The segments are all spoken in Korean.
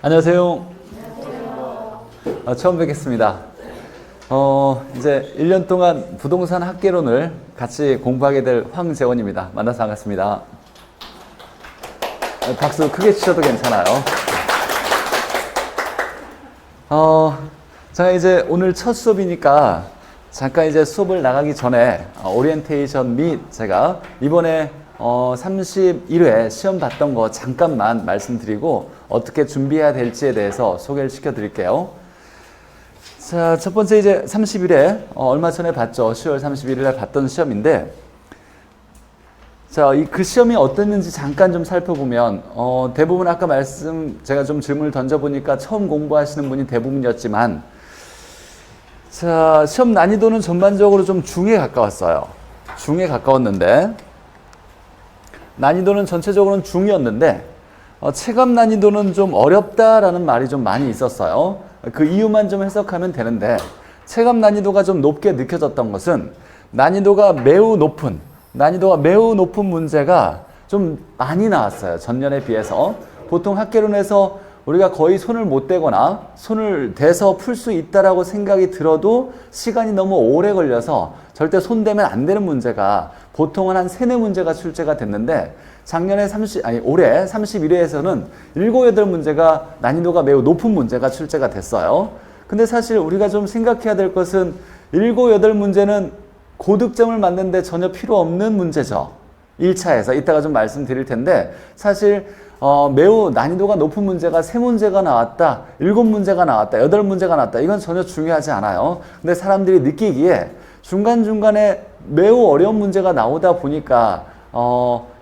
안녕하세요. 처음 뵙겠습니다. 이제 1년 동안 부동산 학개론을 같이 공부하게 될 황재원입니다. 만나서 반갑습니다. 박수 크게 치셔도 괜찮아요. 제가 이제 오늘 첫 수업이니까 잠깐 이제 수업을 나가기 전에 오리엔테이션 및 제가 이번에 31회 시험 봤던 거 잠깐만 말씀드리고 어떻게 준비해야 될지에 대해서 소개를 시켜드릴게요. 자, 첫 번째 이제 31회 얼마 전에 봤죠. 10월 31일에 봤던 시험인데, 자, 그 시험이 어땠는지 잠깐 좀 살펴보면 대부분 아까 제가 좀 질문을 던져보니까 처음 공부하시는 분이 대부분이었지만, 자, 시험 난이도는 전반적으로 좀 중에 가까웠어요. 중에 가까웠는데 난이도는 전체적으로는 중이었는데 체감 난이도는 좀 어렵다라는 말이 좀 많이 있었어요. 그 이유만 좀 해석하면 되는데, 체감 난이도가 좀 높게 느껴졌던 것은 난이도가 매우 높은 문제가 좀 많이 나왔어요. 전년에 비해서. 보통 학개론에서 우리가 거의 손을 못 대거나 손을 대서 풀 수 있다라고 생각이 들어도 시간이 너무 오래 걸려서 절대 손 대면 안 되는 문제가 보통은 한 3-4문제가 출제가 됐는데, 올해 31회에서는 7-8문제가 난이도가 매우 높은 문제가 출제가 됐어요. 근데 사실 우리가 좀 생각해야 될 것은 7-8문제는 고득점을 맞는데 전혀 필요 없는 문제죠. 1차에서 이따가 좀 말씀드릴 텐데, 사실 매우 난이도가 높은 문제가 3문제가 나왔다, 7문제가 나왔다, 8문제가 나왔다, 이건 전혀 중요하지 않아요. 근데 사람들이 느끼기에 중간중간에 매우 어려운 문제가 나오다 보니까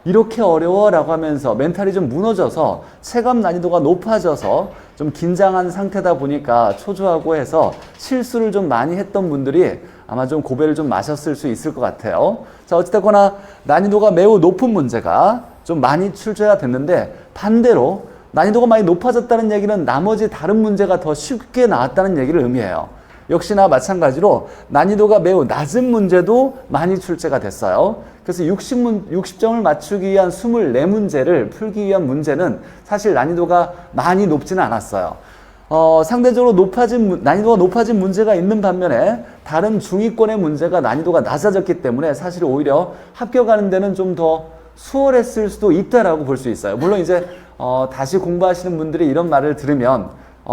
이렇게 어려워 라고 하면서 멘탈이 좀 무너져서 체감 난이도가 높아져서 좀 긴장한 상태다 보니까 초조하고 해서 실수를 좀 많이 했던 분들이 아마 좀 고배를 좀 마셨을 수 있을 것 같아요. 자, 어찌됐거나 난이도가 매우 높은 문제가 좀 많이 출제가 됐는데, 반대로 난이도가 많이 높아졌다는 얘기는 나머지 다른 문제가 더 쉽게 나왔다는 얘기를 의미해요. 역시나 마찬가지로 난이도가 매우 낮은 문제도 많이 출제가 됐어요. 그래서 60점을 맞추기 위한 24문제를 풀기 위한 문제는 사실 난이도가 많이 높지는 않았어요. 상대적으로 난이도가 높아진 문제가 있는 반면에 다른 중위권의 문제가 난이도가 낮아졌기 때문에 사실 오히려 합격하는 데는 좀 더 수월했을 수도 있다라고 볼 수 있어요. 물론 이제 다시 공부하시는 분들이 이런 말을 들으면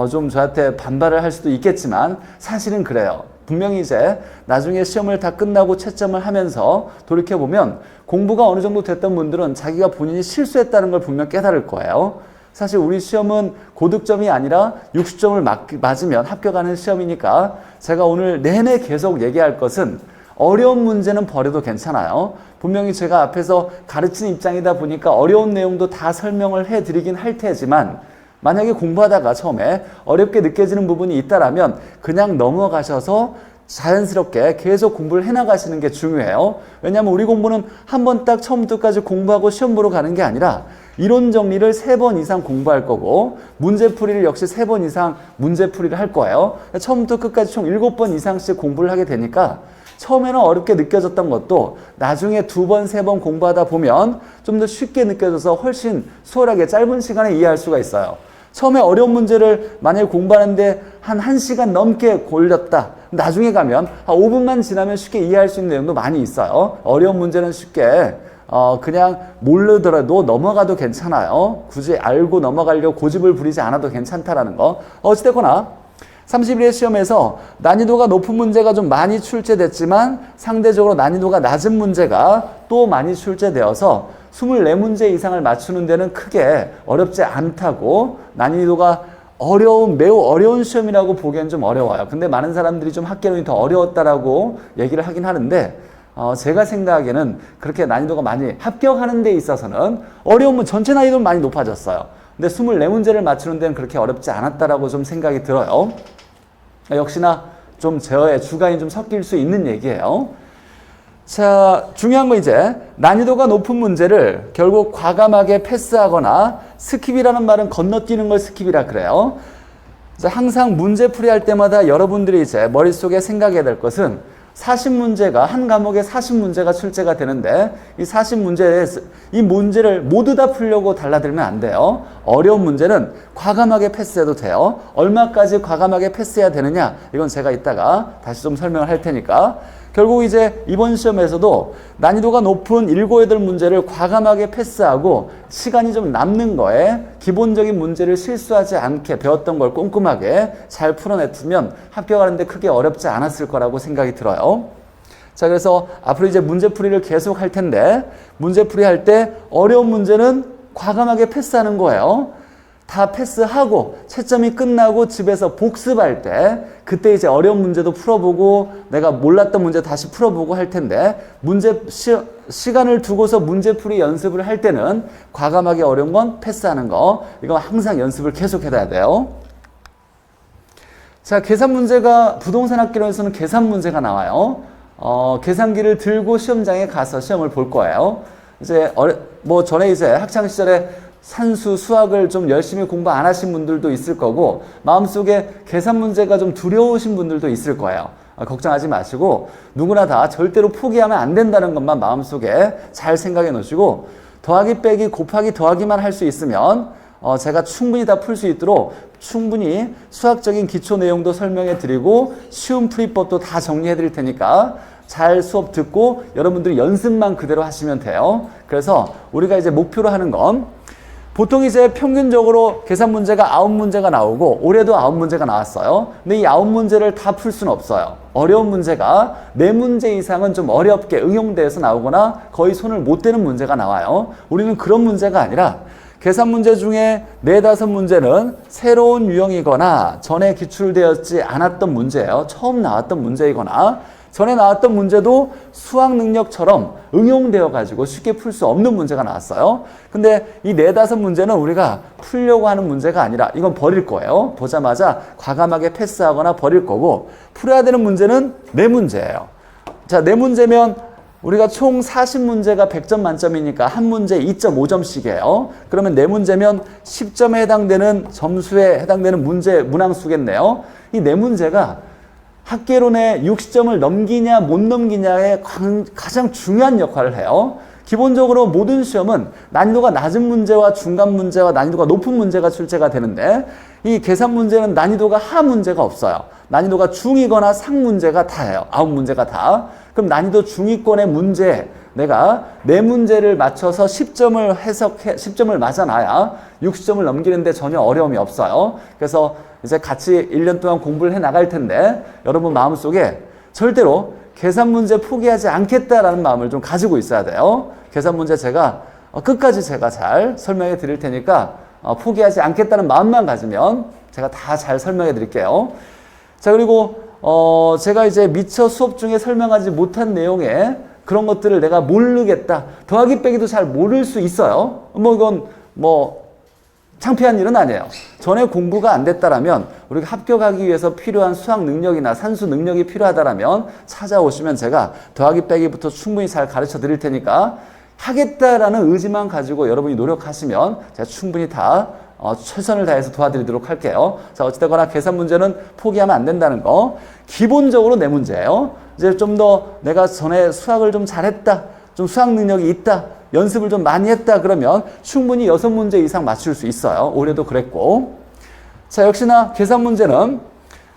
좀 저한테 반발을 할 수도 있겠지만 사실은 그래요. 분명히 이제 나중에 시험을 다 끝나고 채점을 하면서 돌이켜보면 공부가 어느 정도 됐던 분들은 자기가 본인이 실수했다는 걸 분명 깨달을 거예요. 사실 우리 시험은 고득점이 아니라 60점을 맞으면 합격하는 시험이니까 제가 오늘 내내 계속 얘기할 것은 어려운 문제는 버려도 괜찮아요. 분명히 제가 앞에서 가르치는 입장이다 보니까 어려운 내용도 다 설명을 해드리긴 할 테지만, 만약에 공부하다가 처음에 어렵게 느껴지는 부분이 있다라면 그냥 넘어가셔서 자연스럽게 계속 공부를 해나가시는 게 중요해요. 왜냐하면 우리 공부는 한 번 딱 처음부터까지 공부하고 시험 보러 가는 게 아니라 이론 정리를 3번 이상 공부할 거고, 문제풀이를 역시 3번 이상 문제풀이를 할 거예요. 처음부터 끝까지 총 7번 이상씩 공부를 하게 되니까 처음에는 어렵게 느껴졌던 것도 나중에 2번, 3번 공부하다 보면 좀 더 쉽게 느껴져서 훨씬 수월하게 짧은 시간에 이해할 수가 있어요. 처음에 어려운 문제를 만약에 공부하는데 한 1시간 넘게 걸렸다. 나중에 가면 한 5분만 지나면 쉽게 이해할 수 있는 내용도 많이 있어요. 어려운 문제는 쉽게 그냥 모르더라도 넘어가도 괜찮아요. 굳이 알고 넘어가려고 고집을 부리지 않아도 괜찮다라는 거. 어찌됐거나 31회 시험에서 난이도가 높은 문제가 좀 많이 출제됐지만 상대적으로 난이도가 낮은 문제가 또 많이 출제되어서 24문제 이상을 맞추는 데는 크게 어렵지 않다고, 난이도가 매우 어려운 시험이라고 보기엔 좀 어려워요. 근데 많은 사람들이 좀 학개론이 더 어려웠다라고 얘기를 하긴 하는데, 제가 생각하기에는 그렇게 난이도가 많이 합격하는 데 있어서는 전체 난이도는 많이 높아졌어요. 근데 24문제를 맞추는 데는 그렇게 어렵지 않았다라고 좀 생각이 들어요. 역시나 좀 저의 주관이 좀 섞일 수 있는 얘기예요. 자, 중요한 건 이제 난이도가 높은 문제를 결국 과감하게 패스하거나, 스킵이라는 말은 건너뛰는 걸 스킵이라 그래요. 항상 문제 풀이할 때마다 여러분들이 이제 머릿속에 생각해야 될 것은 40문제가 한 과목에 40문제가 출제가 되는데 이 40문제에 이 문제를 모두 다 풀려고 달라들면 안 돼요. 어려운 문제는 과감하게 패스해도 돼요. 얼마까지 과감하게 패스해야 되느냐? 이건 제가 이따가 다시 좀 설명을 할 테니까. 결국 이제 이번 시험에서도 난이도가 높은 7, 8문제를 과감하게 패스하고 시간이 좀 남는 거에 기본적인 문제를 실수하지 않게 배웠던 걸 꼼꼼하게 잘 풀어냈으면 합격하는데 크게 어렵지 않았을 거라고 생각이 들어요. 자, 그래서 앞으로 이제 문제풀이를 계속 할 텐데 문제풀이 할 때 어려운 문제는 과감하게 패스하는 거예요. 다 패스하고 채점이 끝나고 집에서 복습할 때 그때 이제 어려운 문제도 풀어보고 내가 몰랐던 문제 다시 풀어보고 할 텐데 시간을 두고서 문제풀이 연습을 할 때는 과감하게 어려운 건 패스하는 거 이거 항상 연습을 계속 해야 돼요. 자, 계산 문제가 부동산 학기론에서는 계산 문제가 나와요. 계산기를 들고 시험장에 가서 시험을 볼 거예요. 이제 뭐 전에 이제 학창 시절에 산수, 수학을 좀 열심히 공부 안 하신 분들도 있을 거고 마음속에 계산 문제가 좀 두려우신 분들도 있을 거예요. 걱정하지 마시고 누구나 다 절대로 포기하면 안 된다는 것만 마음속에 잘 생각해 놓으시고 더하기 빼기 곱하기 더하기만 할 수 있으면 제가 충분히 다 풀 수 있도록 충분히 수학적인 기초 내용도 설명해 드리고 쉬운 풀이법도 다 정리해 드릴 테니까 잘 수업 듣고 여러분들이 연습만 그대로 하시면 돼요. 그래서 우리가 이제 목표로 하는 건 보통 이제 평균적으로 계산 문제가 9문제가 나오고 올해도 9문제가 나왔어요. 근데 이 9문제를 다 풀 수는 없어요. 어려운 문제가 4문제 이상은 좀 어렵게 응용돼서 나오거나 거의 손을 못 대는 문제가 나와요. 우리는 그런 문제가 아니라 계산 문제 중에 4, 5문제는 새로운 유형이거나 전에 기출되었지 않았던 문제예요. 처음 나왔던 문제이거나 전에 나왔던 문제도 수학 능력처럼 응용되어 가지고 쉽게 풀 수 없는 문제가 나왔어요. 근데 이 4, 5문제는 우리가 풀려고 하는 문제가 아니라 이건 버릴 거예요. 보자마자 과감하게 패스하거나 버릴 거고 풀어야 되는 문제는 4문제예요. 자, 4문제면 우리가 총 40문제가 100점 만점이니까 한 문제 2.5점씩이에요. 그러면 4문제면 10점에 해당되는 점수에 해당되는 문제 문항수겠네요. 이 4문제가 학계론에 60점을 넘기냐 못 넘기냐에 가장 중요한 역할을 해요. 기본적으로 모든 시험은 난이도가 낮은 문제와 중간 문제와 난이도가 높은 문제가 출제가 되는데 이 계산 문제는 난이도가 하 문제가 없어요. 난이도가 중이거나 상 문제가 다예요. 9문제가 다. 그럼 난이도 중위권의 문제 내가 4문제를 맞춰서 10점을 맞아놔야 60점을 넘기는데 전혀 어려움이 없어요. 그래서 이제 같이 1년 동안 공부를 해 나갈 텐데 여러분 마음속에 절대로 계산 문제 포기하지 않겠다라는 마음을 좀 가지고 있어야 돼요. 계산 문제 제가 끝까지 제가 잘 설명해 드릴 테니까 포기하지 않겠다는 마음만 가지면 제가 다 잘 설명해 드릴게요. 자, 그리고 제가 이제 미처 수업 중에 설명하지 못한 내용에 그런 것들을 내가 모르겠다. 더하기 빼기도 잘 모를 수 있어요. 이건 창피한 일은 아니에요. 전에 공부가 안 됐다라면 우리가 합격하기 위해서 필요한 수학 능력이나 산수 능력이 필요하다라면 찾아오시면 제가 더하기 빼기부터 충분히 잘 가르쳐 드릴 테니까 하겠다라는 의지만 가지고 여러분이 노력하시면 제가 충분히 다 최선을 다해서 도와드리도록 할게요. 자, 어찌되거나 계산 문제는 포기하면 안 된다는 거. 기본적으로 4문제예요. 이제 좀 더 내가 전에 수학을 좀 잘했다. 좀 수학 능력이 있다. 연습을 좀 많이 했다 그러면 충분히 6문제 이상 맞출 수 있어요. 올해도 그랬고. 자, 역시나 계산 문제는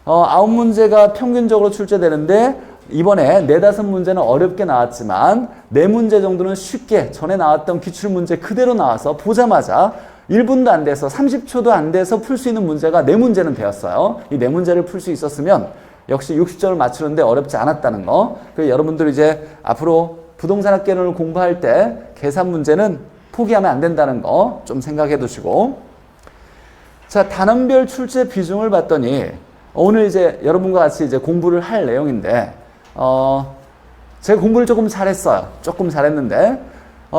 9문제가 평균적으로 출제되는데 이번에 4, 5문제는 어렵게 나왔지만 4문제 정도는 쉽게 전에 나왔던 기출문제 그대로 나와서 보자마자 1분도 안 돼서 30초도 안 돼서 풀 수 있는 문제가 4문제는 되었어요. 이 4문제를 풀 수 있었으면 역시 60점을 맞추는데 어렵지 않았다는 거. 그래서 여러분들 이제 앞으로 부동산 학계론을 공부할 때 계산 문제는 포기하면 안 된다는 거 좀 생각해 두시고. 자, 단원별 출제 비중을 봤더니 오늘 이제 여러분과 같이 이제 공부를 할 내용인데 제가 공부를 조금 잘했어요. 조금 잘했는데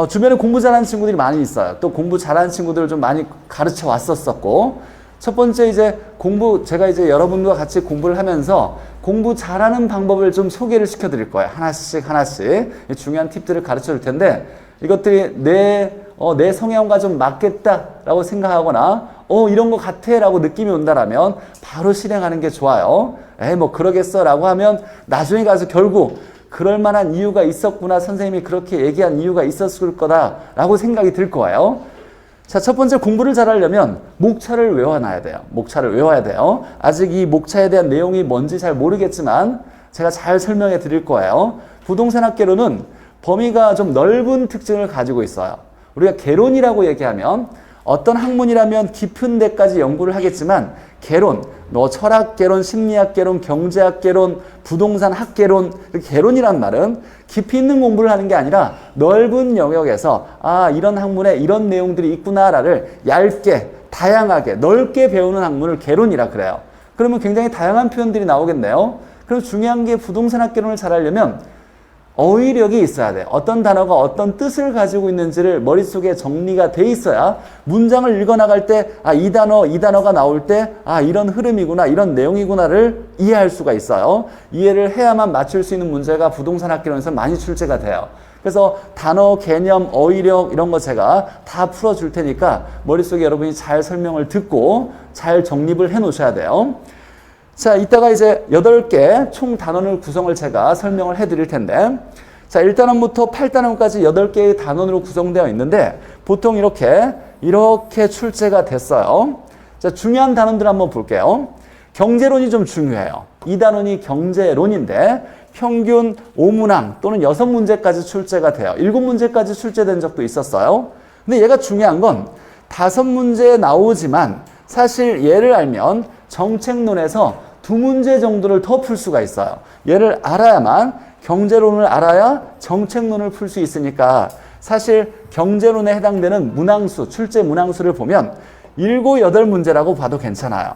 주변에 공부 잘하는 친구들이 많이 있어요. 또 공부 잘하는 친구들을 좀 많이 가르쳐 왔었고 첫 번째 이제 제가 이제 여러분과 같이 공부를 하면서 공부 잘하는 방법을 좀 소개를 시켜 드릴 거예요. 하나씩 중요한 팁들을 가르쳐 줄 텐데 이것들이 내 내 성향과 좀 맞겠다라고 생각하거나 이런 것 같아 라고 느낌이 온다라면 바로 실행하는 게 좋아요. 뭐 그러겠어 라고 하면 나중에 가서 결국 그럴 만한 이유가 있었구나, 선생님이 그렇게 얘기한 이유가 있었을 거다라고 생각이 들 거예요. 자, 첫 번째, 공부를 잘하려면 목차를 외워놔야 돼요. 목차를 외워야 돼요. 아직 이 목차에 대한 내용이 뭔지 잘 모르겠지만 제가 잘 설명해 드릴 거예요. 부동산학개론은 범위가 좀 넓은 특징을 가지고 있어요. 우리가 개론이라고 얘기하면 어떤 학문이라면 깊은 데까지 연구를 하겠지만 개론, 철학개론, 심리학개론, 경제학개론, 부동산학개론, 개론이란 말은 깊이 있는 공부를 하는 게 아니라 넓은 영역에서 이런 학문에 이런 내용들이 있구나를 얇게, 다양하게, 넓게 배우는 학문을 개론이라 그래요. 그러면 굉장히 다양한 표현들이 나오겠네요. 그럼 중요한 게 부동산학개론을 잘하려면 어휘력이 있어야 돼요. 어떤 단어가 어떤 뜻을 가지고 있는지를 머릿속에 정리가 돼 있어야 문장을 읽어나갈 때 이 단어가 나올 때 이런 흐름이구나, 이런 내용이구나를 이해할 수가 있어요. 이해를 해야만 맞출 수 있는 문제가 부동산학개론에서 많이 출제가 돼요. 그래서 단어, 개념, 어휘력 이런 거 제가 다 풀어줄 테니까 머릿속에 여러분이 잘 설명을 듣고 잘 정립을 해 놓으셔야 돼요. 자, 이따가 이제 8개 총 단원을 구성을 제가 설명을 해 드릴 텐데, 자, 1단원부터 8단원까지 8개의 단원으로 구성되어 있는데, 보통 이렇게 출제가 됐어요. 자, 중요한 단원들 한번 볼게요. 경제론이 좀 중요해요. 2단원이 경제론인데, 평균 5문항 또는 6문제까지 출제가 돼요. 7문제까지 출제된 적도 있었어요. 근데 얘가 중요한 건 5문제에 나오지만, 사실 얘를 알면 정책론에서 2문제 정도를 더 풀 수가 있어요. 얘를 알아야만, 경제론을 알아야 정책론을 풀 수 있으니까 사실 경제론에 해당되는 문항수, 출제 문항수를 보면 7, 8문제라고 봐도 괜찮아요.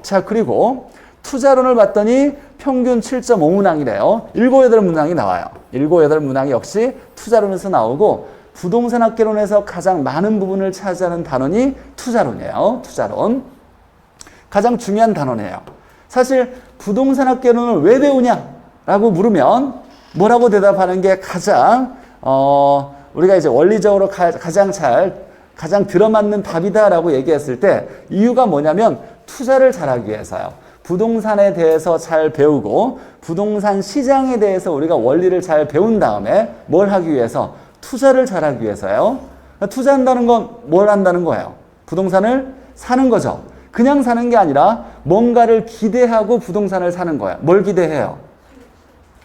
자, 그리고 투자론을 봤더니 평균 7.5문항이래요. 7, 8문항이 나와요. 7, 8문항이 역시 투자론에서 나오고, 부동산학개론에서 가장 많은 부분을 차지하는 단원이 투자론이에요. 투자론. 가장 중요한 단원이에요. 사실 부동산학개론을 왜 배우냐라고 물으면 뭐라고 대답하는 게 가장 우리가 이제 원리적으로 가장 들어맞는 답이다라고 얘기했을 때 이유가 뭐냐면 투자를 잘하기 위해서요. 부동산에 대해서 잘 배우고 부동산 시장에 대해서 우리가 원리를 잘 배운 다음에 뭘 하기 위해서? 투자를 잘하기 위해서요. 투자한다는 건 뭘 한다는 거예요? 부동산을 사는 거죠. 그냥 사는 게 아니라 뭔가를 기대하고 부동산을 사는 거야. 뭘 기대해요?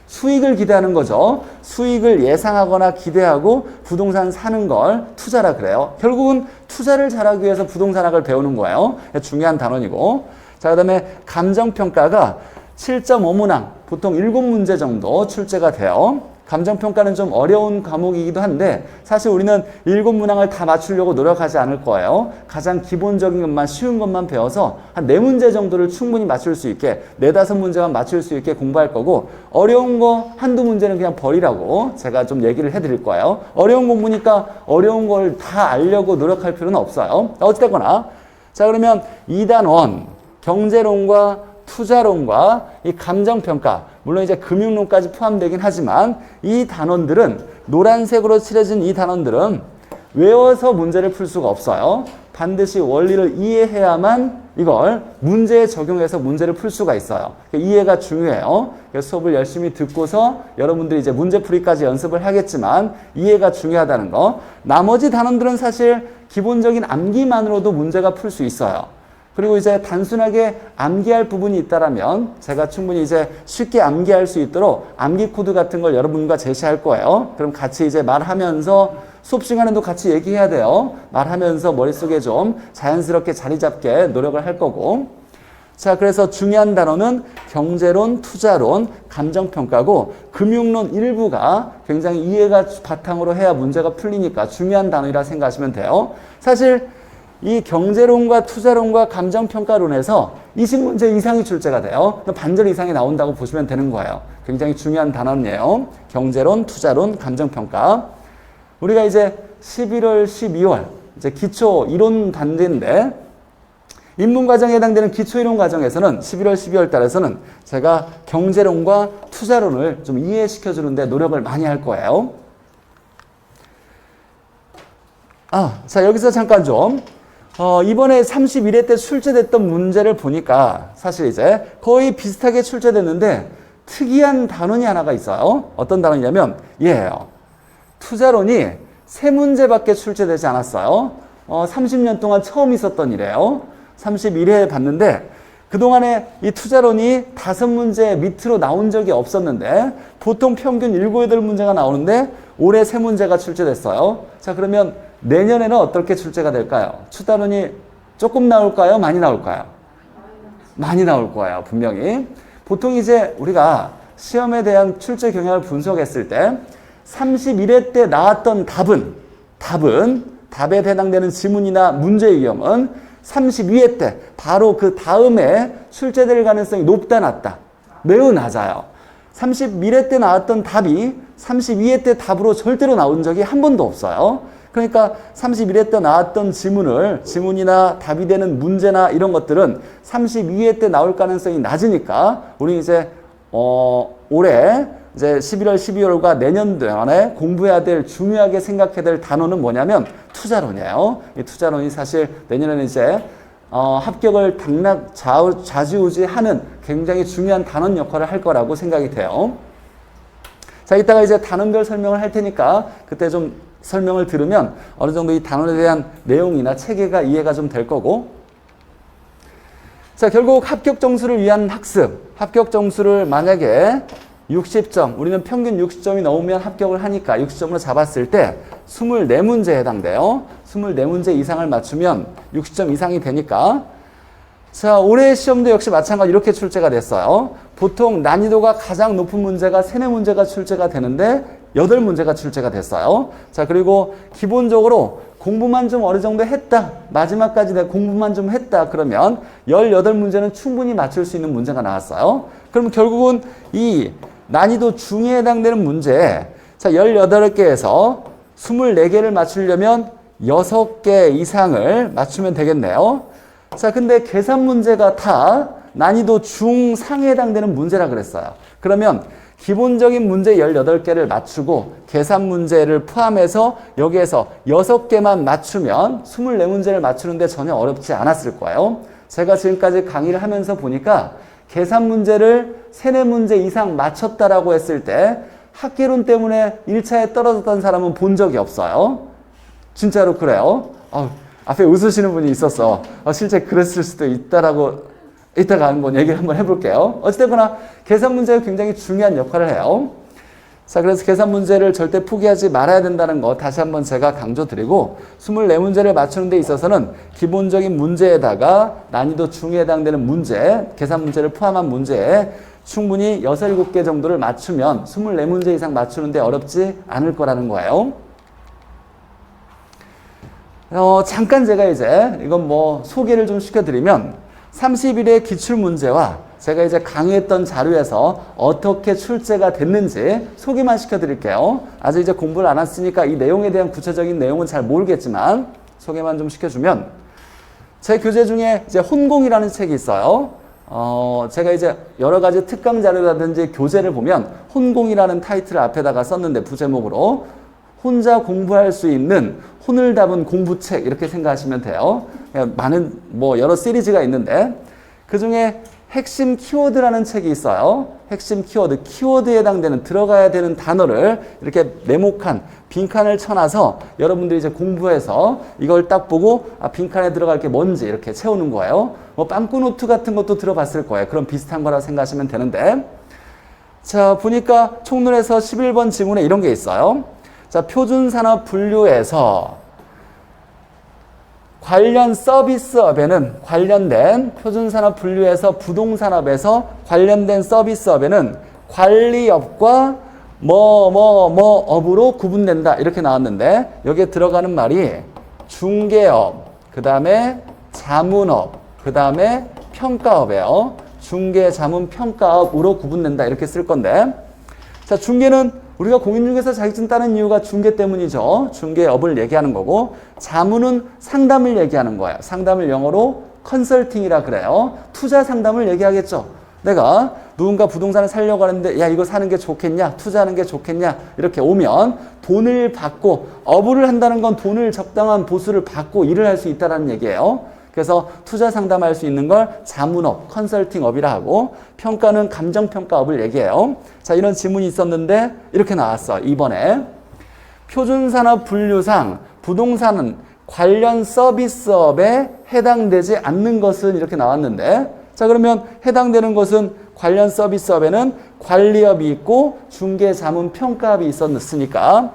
수익을 기대하는 거죠. 수익을 예상하거나 기대하고 부동산 사는 걸 투자라 그래요. 결국은 투자를 잘하기 위해서 부동산학을 배우는 거예요. 중요한 단원이고. 자, 그 다음에 감정평가가 7.5문항, 보통 7문제 정도 출제가 돼요. 감정평가는 좀 어려운 과목이기도 한데 사실 우리는 7문항을 다 맞추려고 노력하지 않을 거예요. 가장 기본적인 것만, 쉬운 것만 배워서 한 4문제 정도를 충분히 맞출 수 있게, 4, 5문제만 맞출 수 있게 공부할 거고, 어려운 거 한두 문제는 그냥 버리라고 제가 좀 얘기를 해드릴 거예요. 어려운 공부니까 어려운 걸 다 알려고 노력할 필요는 없어요. 어찌됐거나, 자, 그러면 2단원 경제론과 투자론과 이 감정평가, 물론 이제 금융론까지 포함되긴 하지만 이 단원들은, 노란색으로 칠해진 이 단원들은 외워서 문제를 풀 수가 없어요. 반드시 원리를 이해해야만 이걸 문제에 적용해서 문제를 풀 수가 있어요. 이해가 중요해요. 수업을 열심히 듣고서 여러분들이 이제 문제풀이까지 연습을 하겠지만 이해가 중요하다는 거. 나머지 단원들은 사실 기본적인 암기만으로도 문제가 풀 수 있어요. 그리고 이제 단순하게 암기할 부분이 있다라면 제가 충분히 이제 쉽게 암기할 수 있도록 암기 코드 같은 걸 여러분과 제시할 거예요. 그럼 같이 이제 말하면서 수업 시간에도 같이 얘기해야 돼요. 말하면서 머릿속에 좀 자연스럽게 자리 잡게 노력을 할 거고. 자, 그래서 중요한 단어는 경제론, 투자론, 감정평가고, 금융론 일부가 굉장히 이해가 바탕으로 해야 문제가 풀리니까 중요한 단어이라 생각하시면 돼요. 사실 이 경제론과 투자론과 감정평가론에서 20문제 이상이 출제가 돼요. 반절 이상이 나온다고 보시면 되는 거예요. 굉장히 중요한 단원이에요. 경제론, 투자론, 감정평가. 우리가 이제 11월, 12월 이제 기초 이론 단계인데, 인문과정에 해당되는 기초 이론 과정에서는 11월, 12월 달에서는 제가 경제론과 투자론을 좀 이해시켜 주는데 노력을 많이 할 거예요. 자, 여기서 잠깐 좀, 이번에 31회 때 출제됐던 문제를 보니까 사실 이제 거의 비슷하게 출제됐는데 특이한 단원이 하나가 있어요. 어떤 단원이냐면 얘예요. 투자론이 3문제밖에 출제되지 않았어요. 30년 동안 처음 있었던 일이에요. 31회 봤는데 그동안에 이 투자론이 5문제 밑으로 나온 적이 없었는데 보통 평균 7, 8문제가 나오는데 올해 3문제가 출제됐어요. 자, 그러면 내년에는 어떻게 출제가 될까요? 투자론이 조금 나올까요? 많이 나올까요? 많이 나올 거예요. 분명히. 보통 이제 우리가 시험에 대한 출제 경향을 분석했을 때 31회 때 나왔던 답에 해당되는 지문이나 문제 유형은 32회 때 바로 그 다음에 출제될 가능성이 높다 낮다? 매우 낮아요. 31회 때 나왔던 답이 32회 때 답으로 절대로 나온 적이 한 번도 없어요. 그러니까 31회 때 나왔던 지문이나 답이 되는 문제나 이런 것들은 32회 때 나올 가능성이 낮으니까 우리 이제 올해 이제 11월, 12월과 내년도에 공부해야 될, 중요하게 생각해야 될 단어는 뭐냐면 투자론이에요. 이 투자론이 사실 내년에는 이제 합격을 좌지우지하는 굉장히 중요한 단원 역할을 할 거라고 생각이 돼요. 자, 이따가 이제 단원별 설명을 할 테니까 그때 좀 설명을 들으면 어느 정도 이 단원에 대한 내용이나 체계가 이해가 좀 될 거고. 자, 결국 합격 점수를 위한 학습. 합격 점수를 만약에 60점, 우리는 평균 60점이 넘으면 합격을 하니까 60점으로 잡았을 때 24문제에 해당돼요. 24문제 이상을 맞추면 60점 이상이 되니까. 자, 올해 시험도 역시 마찬가지로 이렇게 출제가 됐어요. 보통 난이도가 가장 높은 문제가 3, 4문제가 출제가 되는데 8문제가 출제가 됐어요. 자, 그리고 기본적으로 공부만 좀 어느 정도 했다. 마지막까지 내가 공부만 좀 했다. 그러면 18문제는 충분히 맞출 수 있는 문제가 나왔어요. 그럼 결국은 이 난이도 중에 해당되는 문제, 자, 18개에서 24개를 맞추려면 6개 이상을 맞추면 되겠네요. 자, 근데 계산 문제가 다 난이도 중상에 해당되는 문제라 그랬어요. 그러면 기본적인 문제 18개를 맞추고 계산 문제를 포함해서 여기에서 6개만 맞추면 24문제를 맞추는데 전혀 어렵지 않았을 거예요. 제가 지금까지 강의를 하면서 보니까 계산 문제를 3, 4문제 이상 맞췄다라고 했을 때 학계론 때문에 1차에 떨어졌던 사람은 본 적이 없어요. 진짜로 그래요. 앞에 웃으시는 분이 있었어. 실제 그랬을 수도 있다라고 이따가 한번 얘기를 한번 해볼게요. 어찌됐거나 계산 문제가 굉장히 중요한 역할을 해요. 자, 그래서 계산 문제를 절대 포기하지 말아야 된다는 거 다시 한번 제가 강조드리고 24문제를 맞추는 데 있어서는 기본적인 문제에다가 난이도 중에 해당되는 문제, 계산 문제를 포함한 문제에 충분히 6, 7개 정도를 맞추면 24문제 이상 맞추는데 어렵지 않을 거라는 거예요. 잠깐 제가 이제 이건 뭐 소개를 좀 시켜드리면 30일의 기출문제와 제가 이제 강의했던 자료에서 어떻게 출제가 됐는지 소개만 시켜드릴게요. 아직 이제 공부를 안 했으니까 이 내용에 대한 구체적인 내용은 잘 모르겠지만 소개만 좀 시켜주면 제 교재 중에 이제 혼공이라는 책이 있어요. 제가 이제 여러 가지 특강 자료라든지 교재를 보면 혼공이라는 타이틀을 앞에다가 썼는데 부제목으로 혼자 공부할 수 있는 혼을 담은 공부책 이렇게 생각하시면 돼요. 많은 뭐 여러 시리즈가 있는데 그 중에 핵심 키워드라는 책이 있어요. 핵심 키워드에 해당되는 들어가야 되는 단어를 이렇게 네모칸 빈칸을 쳐놔서 여러분들이 이제 공부해서 이걸 딱 보고 빈칸에 들어갈 게 뭔지 이렇게 채우는 거예요. 뭐 빵꾸노트 같은 것도 들어봤을 거예요. 그런 비슷한 거라고 생각하시면 되는데 자, 보니까 총론에서 11번 지문에 이런 게 있어요. 자, 표준산업 분류에서 관련 서비스업에는 관련된 표준산업 분류에서 부동산업에서 관련된 서비스업에는 관리업과 업으로 구분된다 이렇게 나왔는데 여기에 들어가는 말이 중개업, 그 다음에 자문업, 그 다음에 평가업이에요. 중개, 자문, 평가업으로 구분된다 이렇게 쓸 건데 자, 중개는 우리가 공인중개사 자격증 따는 이유가 중개 때문이죠. 중개업을 얘기하는 거고 자문은 상담을 얘기하는 거예요. 상담을 영어로 컨설팅이라 그래요. 투자 상담을 얘기하겠죠. 내가 누군가 부동산을 사려고 하는데 야 이거 사는 게 좋겠냐 투자하는 게 좋겠냐 이렇게 오면 돈을 받고 어부를 한다는 건 돈을 적당한 보수를 받고 일을 할 수 있다는 얘기예요. 그래서 투자 상담할 수 있는 걸 자문업, 컨설팅업이라 하고 평가는 감정평가업을 얘기해요. 자, 이런 지문이 있었는데 이렇게 나왔어. 이번에 표준산업 분류상 부동산은 관련 서비스업에 해당되지 않는 것은 이렇게 나왔는데 자 그러면 해당되는 것은 관련 서비스업에는 관리업이 있고 중개자문평가업이 있었으니까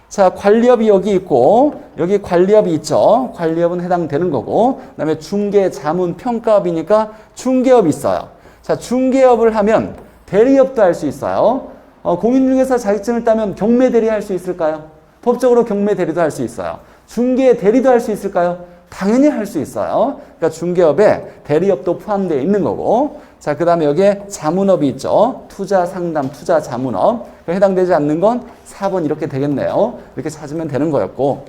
자 관리업이 여기 있고 여기 관리업이 있죠. 관리업은 해당되는 거고 그 다음에 중개자문평가업이니까 중개업이 있어요. 자 중개업을 하면 대리업도 할 수 있어요. 공인중개사 자격증을 따면 경매대리 할 수 있을까요? 법적으로 경매대리도 할 수 있어요. 중개대리도 할 수 있을까요? 당연히 할 수 있어요. 그러니까 중개업에 대리업도 포함되어 있는 거고 자, 그 다음에 여기에 자문업이 있죠. 투자 상담, 투자 자문업. 해당되지 않는 건 4번 이렇게 되겠네요. 이렇게 찾으면 되는 거였고.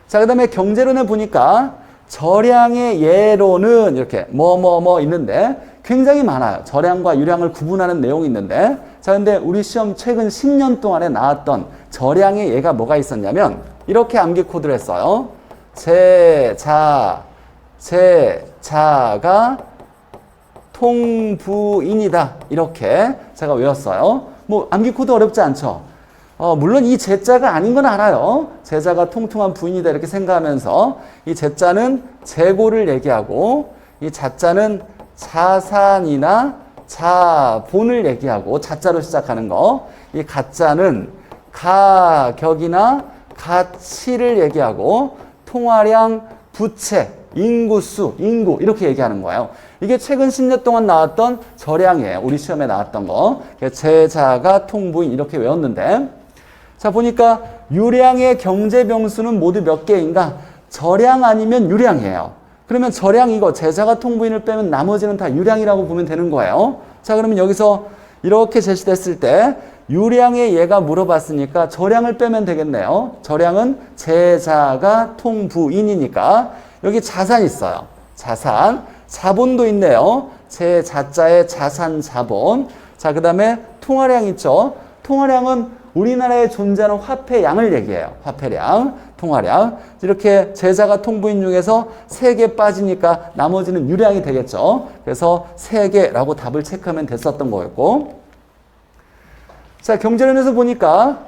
자, 그 다음에 경제론에 보니까 절량의 예로는 이렇게 뭐 있는데 굉장히 많아요. 절량과 유량을 구분하는 내용이 있는데 자, 근데 우리 시험 최근 10년 동안에 나왔던 절량의 예가 뭐가 있었냐면 이렇게 암기 코드를 했어요. 제자가 통부인이다. 이렇게 제가 외웠어요. 뭐 암기 코드 어렵지 않죠? 물론 이 제자가 아닌 건 알아요. 제자가 통통한 부인이다 이렇게 생각하면서 이 제자는 재고를 얘기하고 이 자자는 자산이나 자본을 얘기하고 자자로 시작하는 거. 이 가자는 가격이나 가치를 얘기하고 통화량, 부채, 인구수, 인구 이렇게 얘기하는 거예요. 이게 최근 10년 동안 나왔던 절량이에요. 우리 시험에 나왔던 거. 제자가 통부인 이렇게 외웠는데 자 보니까 유량의 경제병수는 모두 몇 개인가? 절량 아니면 유량이에요. 그러면 절량 이거 제자가 통부인을 빼면 나머지는 다 유량이라고 보면 되는 거예요. 자 그러면 여기서 이렇게 제시됐을 때 유량의 예가 물어봤으니까 절량을 빼면 되겠네요. 절량은 제자가 통부인이니까 여기 자산 있어요. 자산. 자본도 있네요. 제자자의 자산 자본. 자, 그 다음에 통화량 있죠. 통화량은 우리나라에 존재하는 화폐 양을 얘기해요. 화폐량, 통화량. 이렇게 제자가 통부인 중에서 3개 빠지니까 나머지는 유량이 되겠죠. 그래서 3개라고 답을 체크하면 됐었던 거였고. 자, 경제론에서 보니까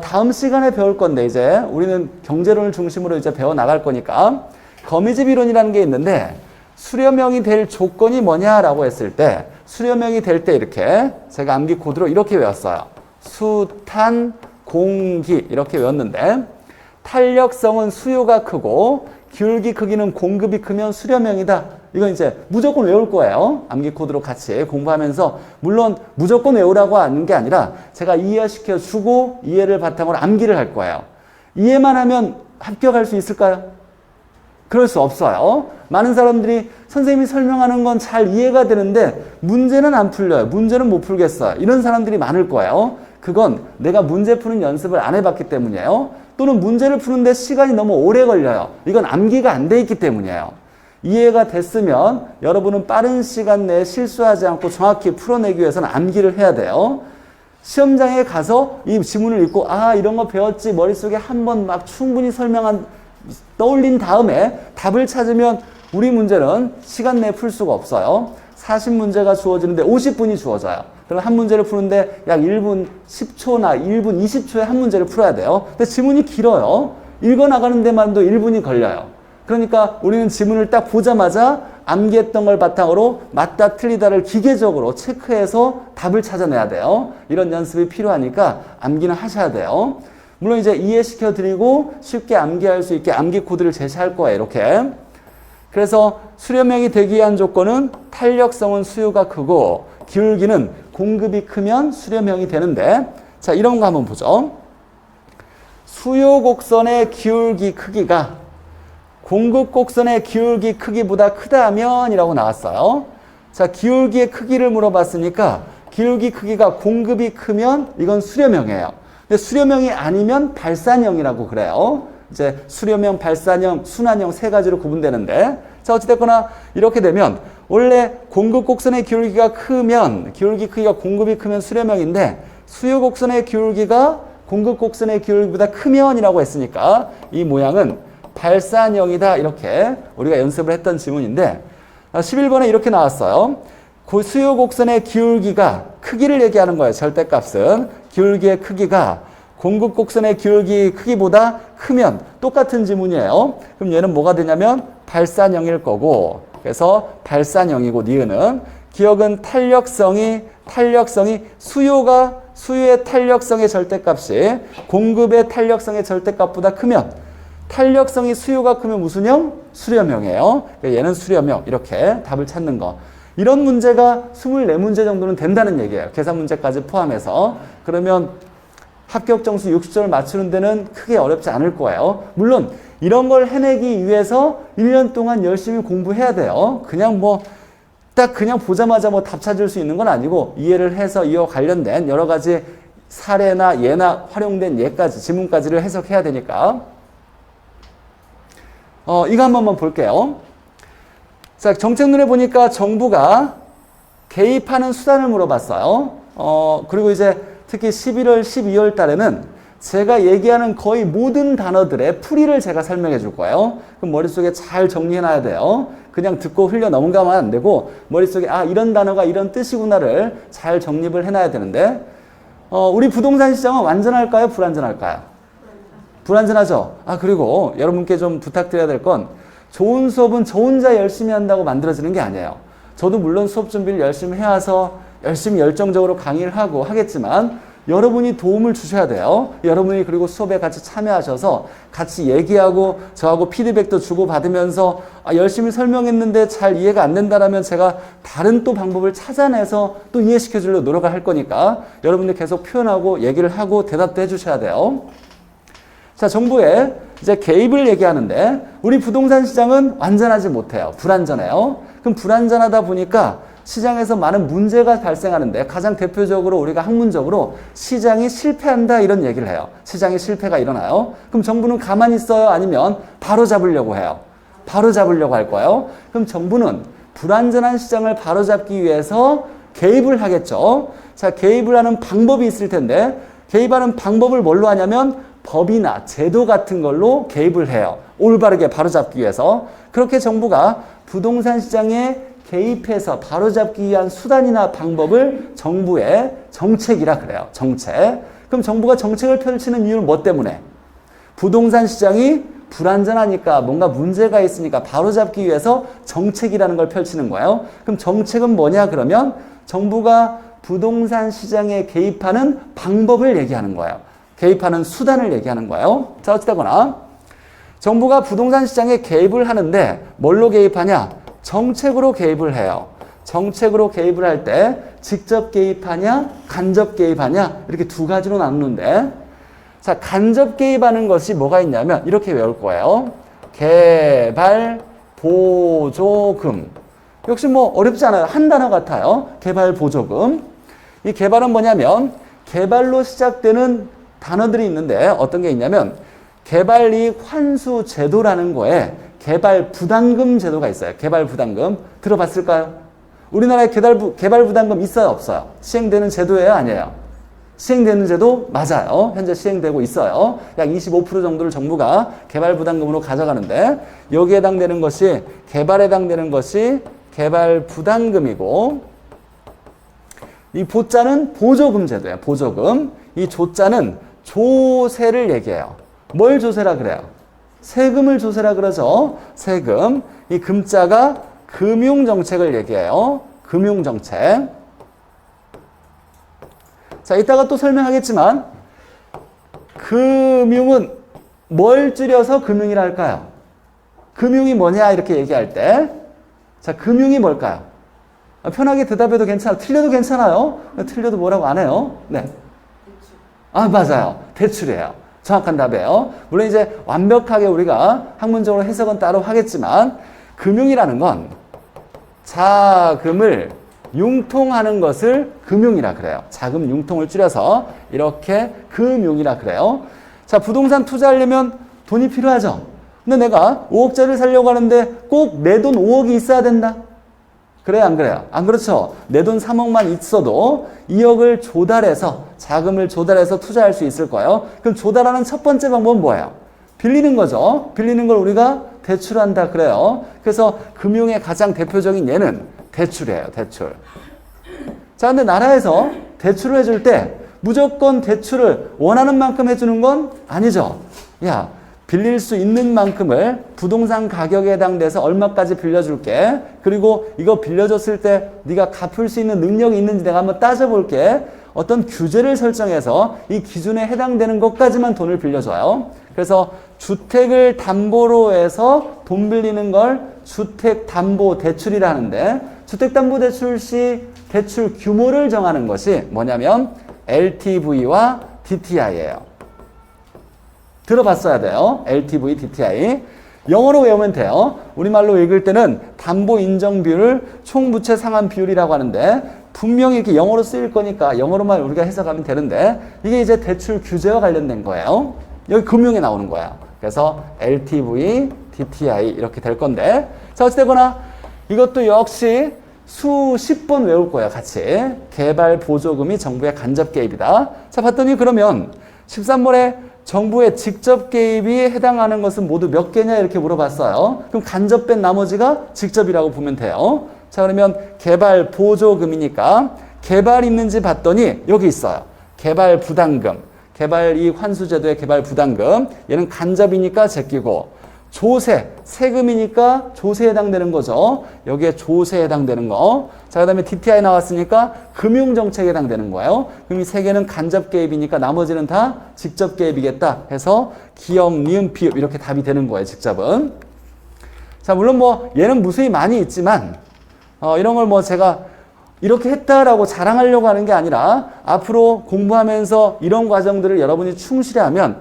다음 시간에 배울 건데 이제 우리는 경제론을 중심으로 이제 배워 나갈 거니까 거미집 이론이라는 게 있는데 수렴형이 될 조건이 뭐냐라고 했을 때 수렴형이 될 때 이렇게 제가 암기 코드로 이렇게 외웠어요. 수탄, 공기 이렇게 외웠는데 탄력성은 수요가 크고 기울기 크기는 공급이 크면 수렴형이다. 이건 이제 무조건 외울 거예요. 암기 코드로 같이 공부하면서 물론 무조건 외우라고 하는 게 아니라 제가 이해시켜 주고 이해를 바탕으로 암기를 할 거예요. 이해만 하면 합격할 수 있을까요? 그럴 수 없어요. 많은 사람들이 선생님이 설명하는 건 잘 이해가 되는데 문제는 안 풀려요. 문제는 못 풀겠어요. 이런 사람들이 많을 거예요. 그건 내가 문제 푸는 연습을 안 해봤기 때문이에요. 또는 문제를 푸는데 시간이 너무 오래 걸려요. 이건 암기가 안 돼 있기 때문이에요. 이해가 됐으면 여러분은 빠른 시간 내에 실수하지 않고 정확히 풀어내기 위해서는 암기를 해야 돼요. 시험장에 가서 이 지문을 읽고 아 이런 거 배웠지 머릿속에 한번 막 충분히 떠올린 다음에 답을 찾으면 우리 문제는 시간 내에 풀 수가 없어요. 40문제가 주어지는데 50분이 주어져요. 그럼 한 문제를 푸는데 약 1분 10초나 1분 20초에 한 문제를 풀어야 돼요. 근데 지문이 길어요. 읽어나가는 데만도 1분이 걸려요. 그러니까 우리는 지문을 딱 보자마자 암기했던 걸 바탕으로 맞다 틀리다를 기계적으로 체크해서 답을 찾아내야 돼요. 이런 연습이 필요하니까 암기는 하셔야 돼요. 물론 이제 이해시켜 드리고 쉽게 암기할 수 있게 암기 코드를 제시할 거예요. 이렇게. 그래서 수렴형이 되기 위한 조건은 탄력성은 수요가 크고 기울기는 공급이 크면 수렴형이 되는데 자 이런 거 한번 보죠. 수요 곡선의 기울기 크기가 공급 곡선의 기울기 크기보다 크다면 이라고 나왔어요. 자 기울기의 크기를 물어봤으니까 기울기 크기가 공급이 크면 이건 수렴형이에요. 근데 수렴형이 아니면 발산형이라고 그래요. 이제 수렴형, 발산형, 순환형 3가지로 구분되는데 자 어찌됐거나 이렇게 되면 원래 공급 곡선의 기울기가 크면, 기울기 크기가 공급이 크면 수렴형인데 수요 곡선의 기울기가 공급 곡선의 기울기보다 크면이라고 했으니까 이 모양은 발산형이다. 이렇게 우리가 연습을 했던 지문인데 11번에 이렇게 나왔어요. 그 수요 곡선의 기울기가 크기를 얘기하는 거예요. 절대값은 기울기의 크기가 공급 곡선의 기울기 크기보다 크면 수똑같은 지문이에요. 그럼 얘는 뭐가 되냐면 발산형일 거고, 그래서 발산형이고 니은은 기억은 탄력성이 수요의 탄력성의 절대값이 공급의 탄력성의 절대값보다 크면, 탄력성이 수요가 크면 무슨 형? 수렴형이에요. 얘는 수렴형. 이렇게 답을 찾는 거. 이런 문제가 24문제 정도는 된다는 얘기예요. 계산 문제까지 포함해서. 그러면 합격 점수 60점을 맞추는 데는 크게 어렵지 않을 거예요. 물론 이런 걸 해내기 위해서 1년 동안 열심히 공부해야 돼요. 그냥 딱 그냥 보자마자 답 찾을 수 있는 건 아니고 이해를 해서 이와 관련된 여러 가지 사례나 예나 활용된 예까지, 지문까지를 해석해야 되니까. 이거 한 번만 볼게요. 자, 정책론에 보니까 정부가 개입하는 수단을 물어봤어요. 그리고 이제 특히 11월, 12월 달에는 제가 얘기하는 거의 모든 단어들의 풀이를 제가 설명해 줄 거예요. 그럼 머릿속에 잘 정리해 놔야 돼요. 그냥 듣고 흘려 넘어가면 안 되고 머릿속에 이런 단어가 이런 뜻이구나를 잘 정립을 해놔야 되는데 우리 부동산 시장은 완전할까요? 불완전할까요? 불완전하죠. 그리고 여러분께 좀 부탁드려야 될 건 좋은 수업은 저 혼자 열심히 한다고 만들어지는 게 아니에요. 저도 물론 수업 준비를 열심히 해와서 열심히 열정적으로 강의를 하고 하겠지만 여러분이 도움을 주셔야 돼요. 여러분이 그리고 수업에 같이 참여하셔서 같이 얘기하고 저하고 피드백도 주고받으면서 열심히 설명했는데 잘 이해가 안 된다라면 제가 다른 또 방법을 찾아내서 또 이해시켜 주려고 노력을 할 거니까 여러분들 계속 표현하고 얘기를 하고 대답도 해주셔야 돼요. 자, 정부의 이제 개입을 얘기하는데 우리 부동산 시장은 완전하지 못해요. 불완전해요. 그럼 불완전하다 보니까 시장에서 많은 문제가 발생하는데 가장 대표적으로 우리가 학문적으로 시장이 실패한다 이런 얘기를 해요. 시장의 실패가 일어나요. 그럼 정부는 가만히 있어요? 아니면 바로 잡으려고 해요? 바로 잡으려고 할 거예요. 그럼 정부는 불완전한 시장을 바로 잡기 위해서 개입을 하겠죠. 자, 개입을 하는 방법이 있을 텐데 개입하는 방법을 뭘로 하냐면 법이나 제도 같은 걸로 개입을 해요. 올바르게 바로잡기 위해서. 그렇게 정부가 부동산 시장에 개입해서 바로잡기 위한 수단이나 방법을 정부의 정책이라 그래요. 정책. 그럼 정부가 정책을 펼치는 이유는 뭐 때문에? 부동산 시장이 불안전하니까 뭔가 문제가 있으니까 바로잡기 위해서 정책이라는 걸 펼치는 거예요. 그럼 정책은 뭐냐 그러면 정부가 부동산 시장에 개입하는 방법을 얘기하는 거예요. 개입하는 수단을 얘기하는 거예요. 자, 어찌되거나 정부가 부동산 시장에 개입을 하는데 뭘로 개입하냐? 정책으로 개입을 해요. 정책으로 개입을 할 때 직접 개입하냐, 간접 개입하냐 이렇게 두 가지로 나누는데 자, 간접 개입하는 것이 뭐가 있냐면 이렇게 외울 거예요. 개발 보조금. 역시 어렵지 않아요. 한 단어 같아요. 개발 보조금. 이 개발은 뭐냐면 개발로 시작되는 단어들이 있는데 어떤 게 있냐면 개발이익 환수 제도라는 거에 개발 부담금 제도가 있어요. 개발 부담금. 들어봤을까요? 우리나라에 개발 부담금 있어요? 없어요? 시행되는 제도예요? 아니에요? 시행되는 제도? 맞아요. 현재 시행되고 있어요. 약 25% 정도를 정부가 개발 부담금으로 가져가는데 여기에 해당되는 것이 개발에 해당되는 것이 개발 부담금이고 이 보자는 보조금 제도예요. 보조금. 이 조자는 조세를 얘기해요. 뭘 조세라 그래요? 세금을 조세라 그러죠. 세금. 이 금자가 금융정책을 얘기해요. 금융정책. 자, 이따가 또 설명하겠지만 금융은 뭘 줄여서 금융이라 할까요? 금융이 뭐냐 이렇게 얘기할 때 자, 금융이 뭘까요? 편하게 대답해도 괜찮아요. 틀려도 괜찮아요. 틀려도 뭐라고 안 해요. 네. 맞아요. 대출이에요. 정확한 답이에요. 물론 이제 완벽하게 우리가 학문적으로 해석은 따로 하겠지만 금융이라는 건 자금을 융통하는 것을 금융이라 그래요. 자금 융통을 줄여서 이렇게 금융이라 그래요. 자, 부동산 투자하려면 돈이 필요하죠. 근데 내가 5억짜리를 살려고 하는데 꼭 내 돈 5억이 있어야 된다? 그래요, 안 그래요? 안 그렇죠? 내 돈 3억만 있어도 2억을 조달해서, 자금을 조달해서 투자할 수 있을 거예요. 그럼 조달하는 첫 번째 방법은 뭐예요? 빌리는 거죠. 빌리는 걸 우리가 대출한다 그래요. 그래서 금융의 가장 대표적인 예는 대출이에요, 대출. 자, 근데 나라에서 대출을 해줄 때 무조건 대출을 원하는 만큼 해주는 건 아니죠. 야, 빌릴 수 있는 만큼을 부동산 가격에 해당돼서 얼마까지 빌려줄게. 그리고 이거 빌려줬을 때 네가 갚을 수 있는 능력이 있는지 내가 한번 따져볼게. 어떤 규제를 설정해서 이 기준에 해당되는 것까지만 돈을 빌려줘요. 그래서 주택을 담보로 해서 돈 빌리는 걸 주택담보대출이라 하는데, 주택담보대출 시 대출 규모를 정하는 것이 뭐냐면 LTV와 DTI예요. 들어봤어야 돼요. LTV, DTI. 영어로 외우면 돼요. 우리말로 읽을 때는 담보 인정 비율을 총부채 상환 비율이라고 하는데, 분명히 이렇게 영어로 쓰일 거니까 영어로만 우리가 해석하면 되는데, 이게 이제 대출 규제와 관련된 거예요. 여기 금융에 나오는 거야. 그래서 LTV, DTI 이렇게 될 건데, 자, 어찌되거나 이것도 역시 수십 번 외울 거야, 같이. 개발 보조금이 정부의 간접 개입이다. 자, 봤더니 그러면 13번에 정부의 직접 개입이 해당하는 것은 모두 몇 개냐 이렇게 물어봤어요. 그럼 간접 뺀 나머지가 직접이라고 보면 돼요. 자, 그러면 개발 보조금이니까 개발 있는지 봤더니 여기 있어요. 개발 부담금. 개발 이익 환수 제도의 개발 부담금. 얘는 간접이니까 제끼고, 조세, 세금이니까 조세에 해당되는 거죠. 여기에 조세에 해당되는 거. 자, 그 다음에 DTI 나왔으니까 금융정책에 해당되는 거예요. 그럼 이 세 개는 간접 개입이니까 나머지는 다 직접 개입이겠다 해서 기역, 니은, 비읍 이렇게 답이 되는 거예요, 직접은. 자, 물론 뭐 얘는 무수히 많이 있지만 이런 걸 뭐 제가 이렇게 했다라고 자랑하려고 하는 게 아니라, 앞으로 공부하면서 이런 과정들을 여러분이 충실히 하면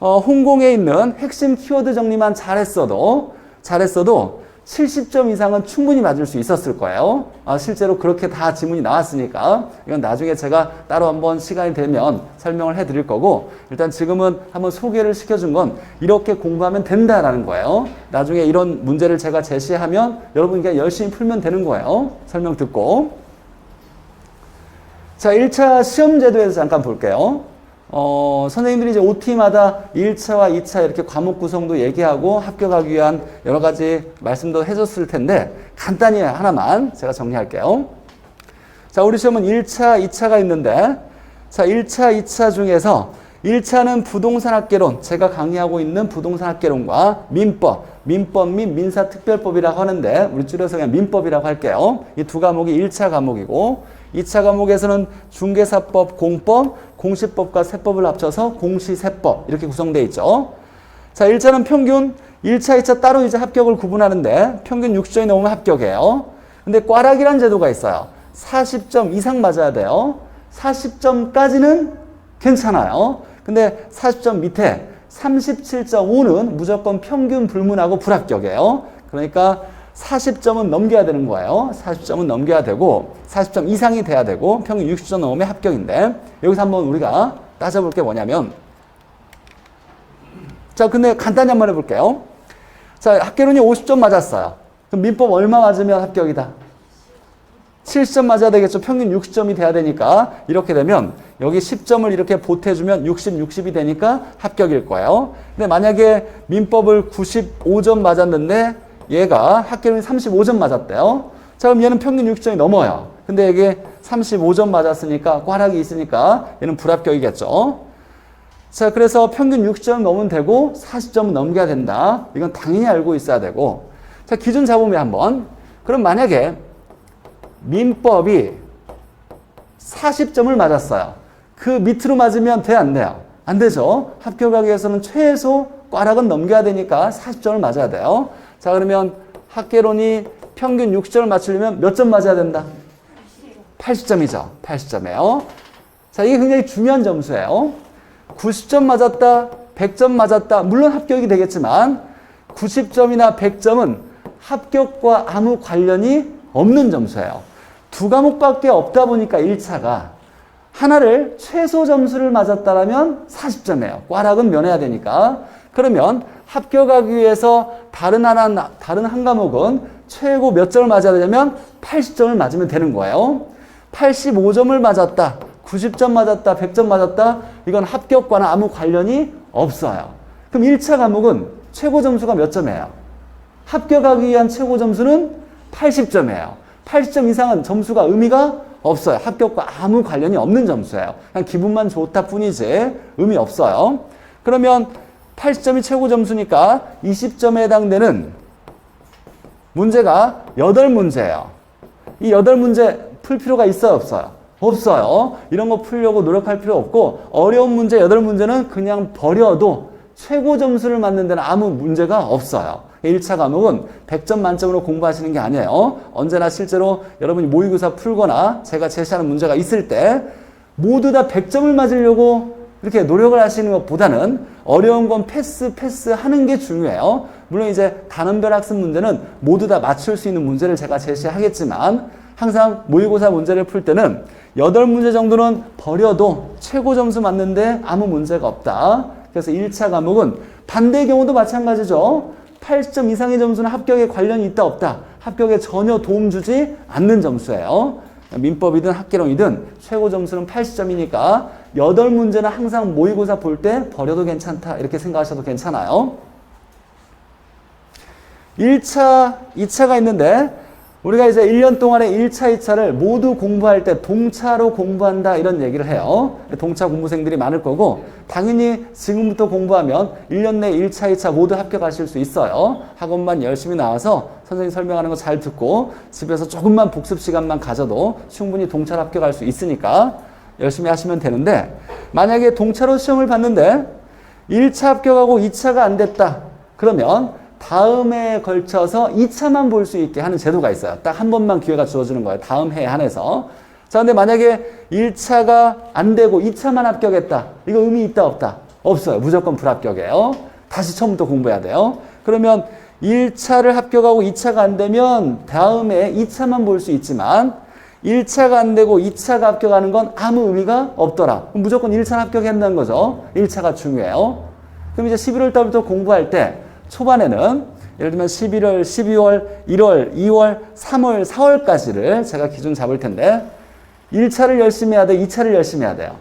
홍공에 있는 핵심 키워드 정리만 잘했어도 70점 이상은 충분히 맞을 수 있었을 거예요. 실제로 그렇게 다 지문이 나왔으니까 이건 나중에 제가 따로 한번 시간이 되면 설명을 해드릴 거고, 일단 지금은 한번 소개를 시켜준 건 이렇게 공부하면 된다라는 거예요. 나중에 이런 문제를 제가 제시하면 여러분이 그냥 열심히 풀면 되는 거예요. 설명 듣고. 자, 1차 시험제도에서 잠깐 볼게요. 선생님들이 이제 OT마다 1차와 2차 이렇게 과목 구성도 얘기하고 합격하기 위한 여러 가지 말씀도 해줬을 텐데, 간단히 하나만 제가 정리할게요. 자, 우리 시험은 1차, 2차가 있는데, 자, 1차, 2차 중에서 1차는 부동산학개론, 제가 강의하고 있는 부동산학개론과 민법 및 민사특별법이라고 하는데, 우리 줄여서 그냥 민법이라고 할게요. 이 두 과목이 1차 과목이고, 2차 과목에서는 중개사법, 공법, 공시법과 세법을 합쳐서 공시세법 이렇게 구성되어 있죠. 자, 1차는 평균, 1차, 2차 따로 이제 합격을 구분하는데, 평균 60점이 넘으면 합격이에요. 근데 꽈락이라는 제도가 있어요. 40점 이상 맞아야 돼요. 40점까지는 괜찮아요. 근데 40점 밑에 37.5는 무조건 평균 불문하고 불합격이에요. 그러니까 40점은 넘겨야 되는 거예요. 40점은 넘겨야 되고, 40점 이상이 돼야 되고, 평균 60점 넘으면 합격인데, 여기서 한번 우리가 따져볼 게 뭐냐면, 자, 근데 간단히 한번 해볼게요. 자, 학개론이 50점 맞았어요. 그럼 민법 얼마 맞으면 합격이다? 70점 맞아야 되겠죠. 평균 60점이 돼야 되니까. 이렇게 되면 여기 10점을 이렇게 보태주면 60이 되니까 합격일 거예요. 근데 만약에 민법을 95점 맞았는데 얘가 학개론이 35점 맞았대요. 자, 그럼 얘는 평균 60점이 넘어요. 근데 이게 35점 맞았으니까 꽈락이 있으니까 얘는 불합격이겠죠. 자, 그래서 평균 60점 넘으면 되고 40점은 넘겨야 된다. 이건 당연히 알고 있어야 되고. 자, 기준 잡으면 한번. 그럼 만약에 민법이 40점을 맞았어요. 그 밑으로 맞으면 돼, 안 돼요? 안 되죠. 합격하기 위해서는 최소 꽈락은 넘겨야 되니까 40점을 맞아야 돼요. 자, 그러면 학개론이 평균 60점을 맞추려면 몇 점 맞아야 된다? 80점이죠. 80점이에요. 자, 이게 굉장히 중요한 점수예요. 90점 맞았다, 100점 맞았다, 물론 합격이 되겠지만 90점이나 100점은 합격과 아무 관련이 없는 점수예요. 두 과목밖에 없다 보니까 1차가 하나를 최소 점수를 맞았다라면 40점이에요. 꽈락은 면해야 되니까. 그러면 합격하기 위해서 다른 한 과목은 최고 몇 점을 맞아야 되냐면 80점을 맞으면 되는 거예요. 85점을 맞았다, 90점 맞았다, 100점 맞았다, 이건 합격과는 아무 관련이 없어요. 그럼 1차 과목은 최고 점수가 몇 점이에요? 합격하기 위한 최고 점수는 80점이에요. 80점 이상은 점수가 의미가 없어요. 합격과 아무 관련이 없는 점수예요. 그냥 기분만 좋다 뿐이지 의미 없어요. 그러면 80점이 최고 점수니까 20점에 해당되는 문제가 8문제예요. 이 8문제 풀 필요가 있어요, 없어요? 없어요. 이런 거 풀려고 노력할 필요 없고 어려운 문제 8문제는 그냥 버려도 최고 점수를 맞는 데는 아무 문제가 없어요. 1차 과목은 100점 만점으로 공부하시는 게 아니에요. 언제나 실제로 여러분이 모의고사 풀거나 제가 제시하는 문제가 있을 때 모두 다 100점을 맞으려고 이렇게 노력을 하시는 것보다는 어려운 건 패스 하는 게 중요해요. 물론 이제 단원별 학습 문제는 모두 다 맞출 수 있는 문제를 제가 제시하겠지만 항상 모의고사 문제를 풀 때는 8문제 정도는 버려도 최고 점수 맞는데 아무 문제가 없다. 그래서 1차 과목은 반대의 경우도 마찬가지죠. 80점 이상의 점수는 합격에 관련이 있다 없다. 합격에 전혀 도움 주지 않는 점수예요. 민법이든 학개론이든 최고 점수는 80점이니까 8문제는 항상 모의고사 볼 때 버려도 괜찮다. 이렇게 생각하셔도 괜찮아요. 1차, 2차가 있는데 우리가 이제 1년 동안에 1차, 2차를 모두 공부할 때 동차로 공부한다 이런 얘기를 해요. 동차 공부생들이 많을 거고 당연히 지금부터 공부하면 1년 내에 1차, 2차 모두 합격하실 수 있어요. 학원만 열심히 나와서 선생님 설명하는 거 잘 듣고 집에서 조금만 복습 시간만 가져도 충분히 동차로 합격할 수 있으니까 열심히 하시면 되는데 만약에 동차로 시험을 봤는데 1차 합격하고 2차가 안 됐다. 그러면 다음에 걸쳐서 2차만 볼 수 있게 하는 제도가 있어요. 딱 한 번만 기회가 주어지는 거예요. 다음 해에 한해서. 자, 근데 만약에 1차가 안 되고 2차만 합격했다. 이거 의미 있다, 없다? 없어요. 무조건 불합격이에요. 다시 처음부터 공부해야 돼요. 그러면 1차를 합격하고 2차가 안 되면 다음에 2차만 볼 수 있지만 1차가 안 되고 2차가 합격하는 건 아무 의미가 없더라. 그럼 무조건 1차는 합격해야 한다는 거죠. 1차가 중요해요. 그럼 이제 11월 달부터 공부할 때 초반에는 예를 들면 11월, 12월, 1월, 2월, 3월, 4월까지를 제가 기준 잡을 텐데 1차를 열심히 해야 돼? 2차를 열심히 해야 돼요?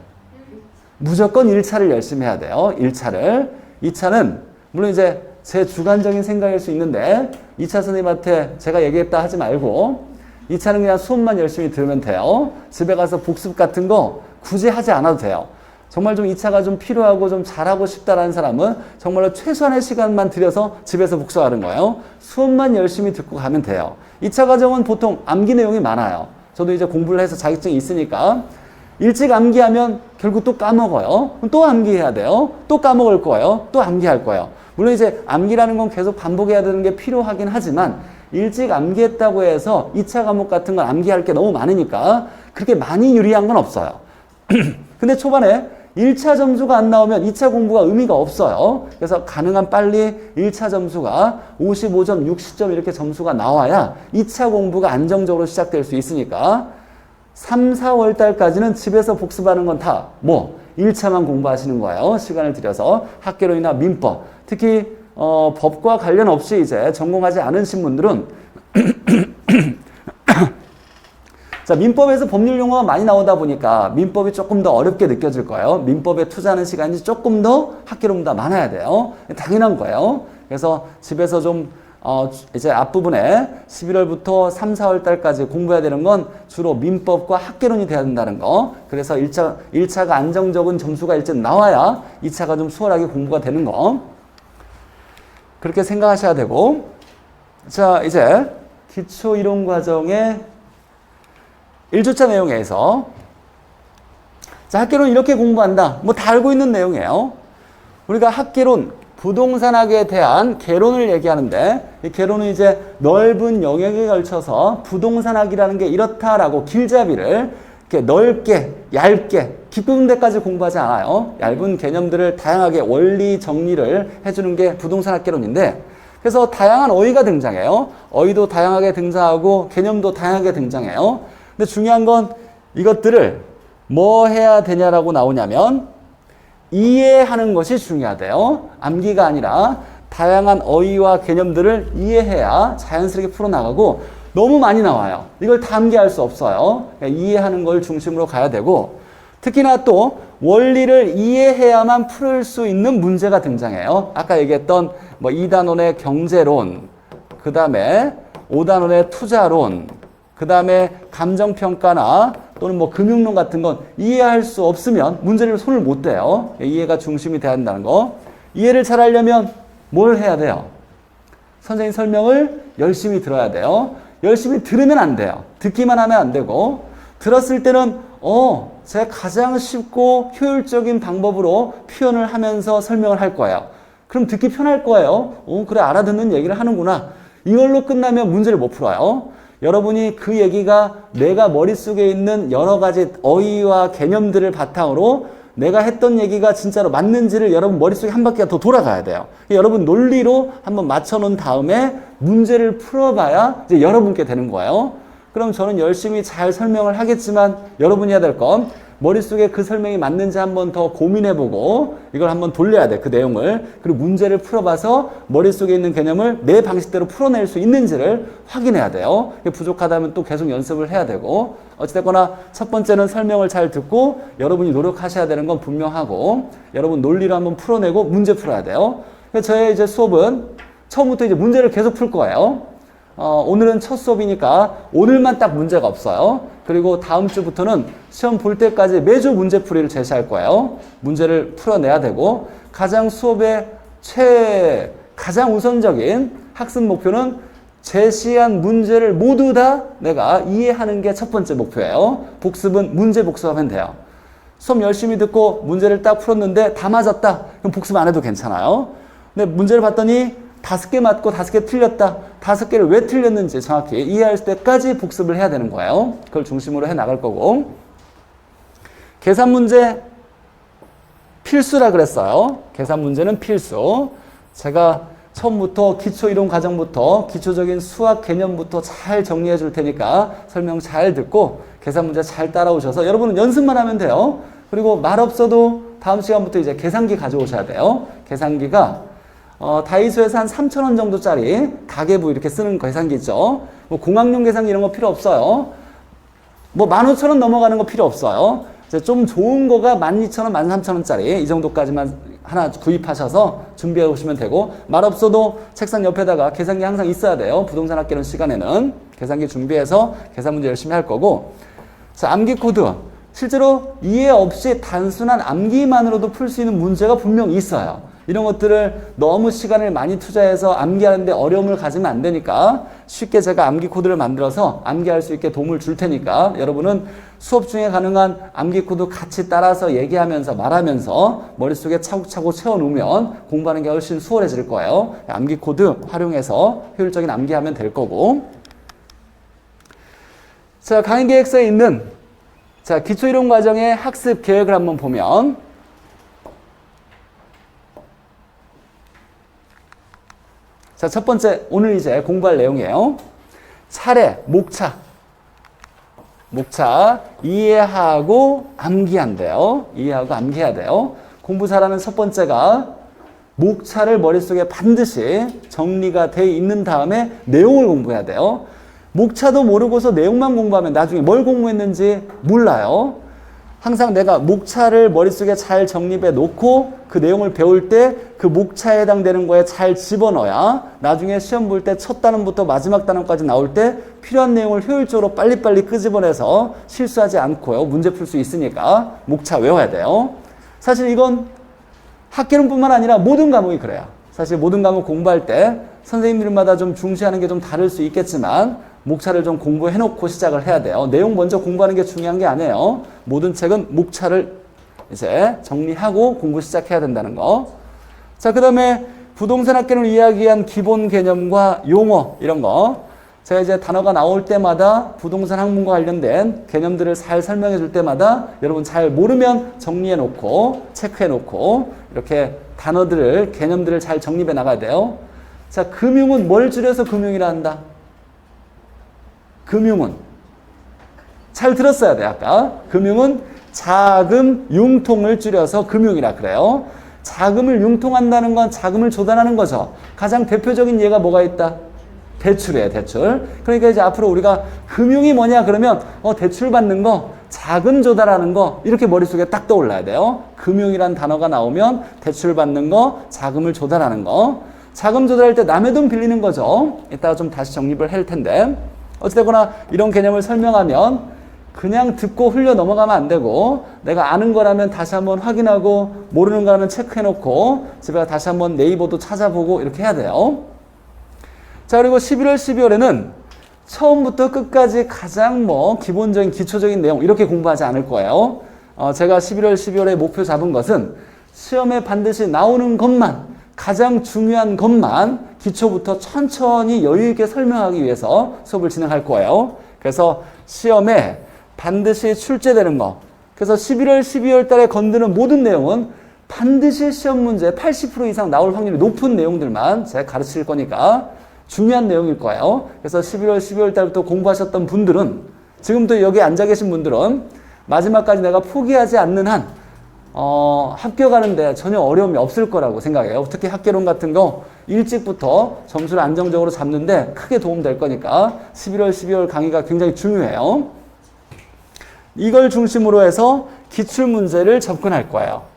무조건 1차를 열심히 해야 돼요. 1차를. 2차는 물론 이제 제 주관적인 생각일 수 있는데 2차 선생님한테 제가 얘기했다 하지 말고 2차는 그냥 수업만 열심히 들으면 돼요. 집에 가서 복습 같은 거 굳이 하지 않아도 돼요. 정말 좀 2차가 좀 필요하고 좀 잘하고 싶다라는 사람은 정말로 최소한의 시간만 들여서 집에서 복습하는 거예요. 수업만 열심히 듣고 가면 돼요. 2차 과정은 보통 암기 내용이 많아요. 저도 이제 공부를 해서 자격증이 있으니까 일찍 암기하면 결국 또 까먹어요. 그럼 또 암기해야 돼요. 또 까먹을 거예요. 또 암기할 거예요. 물론 이제 암기라는 건 계속 반복해야 되는 게 필요하긴 하지만 일찍 암기했다고 해서 2차 과목 같은 건 암기할 게 너무 많으니까 그렇게 많이 유리한 건 없어요. 근데 초반에 1차 점수가 안 나오면 2차 공부가 의미가 없어요. 그래서 가능한 빨리 1차 점수가 55점, 60점 이렇게 점수가 나와야 2차 공부가 안정적으로 시작될 수 있으니까 3, 4월 달까지는 집에서 복습하는 건 다 1차만 공부하시는 거예요. 시간을 들여서 학개론이나 민법, 특히 법과 관련 없이 이제 전공하지 않으신 분들은 자, 민법에서 법률 용어가 많이 나오다 보니까 민법이 조금 더 어렵게 느껴질 거예요. 민법에 투자하는 시간이 조금 더 학개론보다 많아야 돼요. 당연한 거예요. 그래서 집에서 좀 이제 앞부분에 11월부터 3, 4월 달까지 공부해야 되는 건 주로 민법과 학개론이 돼야 된다는 거. 그래서 1차가 안정적인 점수가 일찍 나와야 2차가 좀 수월하게 공부가 되는 거. 그렇게 생각하셔야 되고. 자, 이제 기초이론과정의 1주차 내용에서 자, 학개론 이렇게 공부한다. 다 알고 있는 내용이에요. 우리가 학개론, 부동산학에 대한 개론을 얘기하는데 이 개론은 이제 넓은 영역에 걸쳐서 부동산학이라는 게 이렇다라고 길잡이를 이렇게 넓게, 얇게, 깊은 데까지 공부하지 않아요. 얇은 개념들을 다양하게 원리 정리를 해주는 게 부동산학 개론인데 그래서 다양한 어휘가 등장해요. 어휘도 다양하게 등장하고 개념도 다양하게 등장해요. 근데 중요한 건 이것들을 뭐 해야 되냐라고 나오냐면 이해하는 것이 중요하대요. 암기가 아니라 다양한 어휘와 개념들을 이해해야 자연스럽게 풀어나가고 너무 많이 나와요. 이걸 다 암기할 수 없어요. 그러니까 이해하는 걸 중심으로 가야 되고 특히나 또 원리를 이해해야만 풀 수 있는 문제가 등장해요. 아까 얘기했던 뭐 2단원의 경제론, 그 다음에 5단원의 투자론, 그 다음에 감정평가나 또는 뭐 금융론 같은 건 이해할 수 없으면 문제를 손을 못 대요. 이해가 중심이 돼야 한다는 거. 이해를 잘 하려면 뭘 해야 돼요? 선생님 설명을 열심히 들어야 돼요. 열심히 들으면 안 돼요. 듣기만 하면 안 되고 들었을 때는 제가 가장 쉽고 효율적인 방법으로 표현을 하면서 설명을 할 거예요. 그럼 듣기 편할 거예요. 그래 알아듣는 얘기를 하는구나. 이걸로 끝나면 문제를 못 풀어요. 여러분이 그 얘기가 내가 머릿속에 있는 여러 가지 어휘와 개념들을 바탕으로 내가 했던 얘기가 진짜로 맞는지를 여러분 머릿속에 한 바퀴가 더 돌아가야 돼요. 여러분 논리로 한번 맞춰놓은 다음에 문제를 풀어봐야 이제 여러분께 되는 거예요. 그럼 저는 열심히 잘 설명을 하겠지만 여러분이 해야 될 건 머릿속에 그 설명이 맞는지 한번 더 고민해보고 이걸 한번 돌려야 돼, 그 내용을. 그리고 문제를 풀어봐서 머릿속에 있는 개념을 내 방식대로 풀어낼 수 있는지를 확인해야 돼요. 부족하다면 또 계속 연습을 해야 되고 어찌됐거나 첫 번째는 설명을 잘 듣고 여러분이 노력하셔야 되는 건 분명하고 여러분 논리로 한번 풀어내고 문제 풀어야 돼요. 저의 이제 수업은 처음부터 이제 문제를 계속 풀 거예요. 오늘은 첫 수업이니까 오늘만 딱 문제가 없어요. 그리고 다음 주부터는 시험 볼 때까지 매주 문제풀이를 제시할 거예요. 문제를 풀어내야 되고 가장 수업의 가장 우선적인 학습 목표는 제시한 문제를 모두 다 내가 이해하는 게 첫 번째 목표예요. 복습은 문제 복습하면 돼요. 수업 열심히 듣고 문제를 딱 풀었는데 다 맞았다. 그럼 복습 안 해도 괜찮아요. 근데 문제를 봤더니 5개 맞고 5개 틀렸다. 5개를 왜 틀렸는지 정확히 이해할 때까지 복습을 해야 되는 거예요. 그걸 중심으로 해 나갈 거고. 계산 문제 필수라 그랬어요. 계산 문제는 필수. 제가 처음부터 기초이론 과정부터 기초적인 수학 개념부터 잘 정리해 줄 테니까 설명 잘 듣고 계산 문제 잘 따라오셔서 여러분은 연습만 하면 돼요. 그리고 말 없어도 다음 시간부터 이제 계산기 가져오셔야 돼요. 계산기가 다이소에서 한 3,000원 정도짜리 가계부 이렇게 쓰는 계산기 있죠. 뭐 공학용 계산기 이런 거 필요 없어요. 뭐 15,000원 넘어가는 거 필요 없어요. 이제 좀 좋은 거가 12,000원, 13,000원짜리 이 정도까지만 하나 구입하셔서 준비해 오시면 되고 말 없어도 책상 옆에다가 계산기 항상 있어야 돼요. 부동산 학기론 시간에는 계산기 준비해서 계산 문제 열심히 할 거고. 자, 암기 코드. 실제로 이해 없이 단순한 암기만으로도 풀 수 있는 문제가 분명히 있어요. 이런 것들을 너무 시간을 많이 투자해서 암기하는데 어려움을 가지면 안 되니까 쉽게 제가 암기 코드를 만들어서 암기할 수 있게 도움을 줄 테니까 여러분은 수업 중에 가능한 암기 코드 같이 따라서 얘기하면서 말하면서 머릿속에 차곡차곡 채워놓으면 공부하는 게 훨씬 수월해질 거예요. 암기 코드 활용해서 효율적인 암기하면 될 거고. 자, 강의 계획서에 있는 기초이론 과정의 학습 계획을 한번 보면 자, 첫 번째, 오늘 이제 공부할 내용이에요. 차례, 목차. 이해하고 암기한대요. 이해하고 암기해야 돼요. 공부 잘하는 첫 번째가 목차를 머릿속에 반드시 정리가 돼 있는 다음에 내용을 공부해야 돼요. 목차도 모르고서 내용만 공부하면 나중에 뭘 공부했는지 몰라요. 항상 내가 목차를 머릿속에 잘 정립해 놓고 그 내용을 배울 때 그 목차에 해당되는 거에 잘 집어넣어야 나중에 시험 볼 때 첫 단원부터 마지막 단원까지 나올 때 필요한 내용을 효율적으로 빨리빨리 끄집어내서 실수하지 않고요. 문제 풀 수 있으니까 목차 외워야 돼요. 사실 이건 학기론뿐만 아니라 모든 과목이 그래요. 사실 모든 과목 공부할 때 선생님들마다 좀 중시하는 게 좀 다를 수 있겠지만 목차를 좀 공부해놓고 시작을 해야 돼요. 내용 먼저 공부하는 게 중요한 게 아니에요. 모든 책은 목차를 이제 정리하고 공부 시작해야 된다는 거. 자, 그 다음에 부동산 학기론을 이야기한 기본 개념과 용어 이런 거. 제가 이제 단어가 나올 때마다 부동산 학문과 관련된 개념들을 잘 설명해 줄 때마다 여러분 잘 모르면 정리해 놓고 체크해 놓고 이렇게 단어들을 개념들을 잘 정립해 나가야 돼요. 자, 금융은 뭘 줄여서 금융이라 한다? 금융은 잘 들었어야 돼. 아까 금융은 자금 융통을 줄여서 금융이라 그래요. 자금을 융통한다는 건 자금을 조달하는 거죠. 가장 대표적인 예가 뭐가 있다? 대출이에요, 대출. 그러니까 이제 앞으로 우리가 금융이 뭐냐 그러면 대출 받는 거, 자금 조달하는 거 이렇게 머릿속에 딱 떠올라야 돼요. 금융이란 단어가 나오면 대출 받는 거, 자금을 조달하는 거. 자금 조달할 때 남의 돈 빌리는 거죠. 이따가 좀 다시 정립을 할 텐데 어찌되거나 이런 개념을 설명하면 그냥 듣고 흘려 넘어가면 안 되고 내가 아는 거라면 다시 한번 확인하고 모르는 거라면 체크해놓고 집에 가서 다시 한번 네이버도 찾아보고 이렇게 해야 돼요. 자, 그리고 11월, 12월에는 처음부터 끝까지 가장 기본적인 기초적인 내용 이렇게 공부하지 않을 거예요. 제가 11월, 12월에 목표 잡은 것은 시험에 반드시 나오는 것만, 가장 중요한 것만 기초부터 천천히 여유 있게 설명하기 위해서 수업을 진행할 거예요. 그래서 시험에 반드시 출제되는 거. 그래서 11월, 12월 달에 건드는 모든 내용은 반드시 시험 문제 80% 이상 나올 확률이 높은 내용들만 제가 가르칠 거니까 중요한 내용일 거예요. 그래서 11월, 12월 달부터 공부하셨던 분들은 지금도 여기 앉아 계신 분들은 마지막까지 내가 포기하지 않는 한 합격하는데 전혀 어려움이 없을 거라고 생각해요. 특히 학개론 같은 거 일찍부터 점수를 안정적으로 잡는데 크게 도움될 거니까 11월, 12월 강의가 굉장히 중요해요. 이걸 중심으로 해서 기출문제를 접근할 거예요.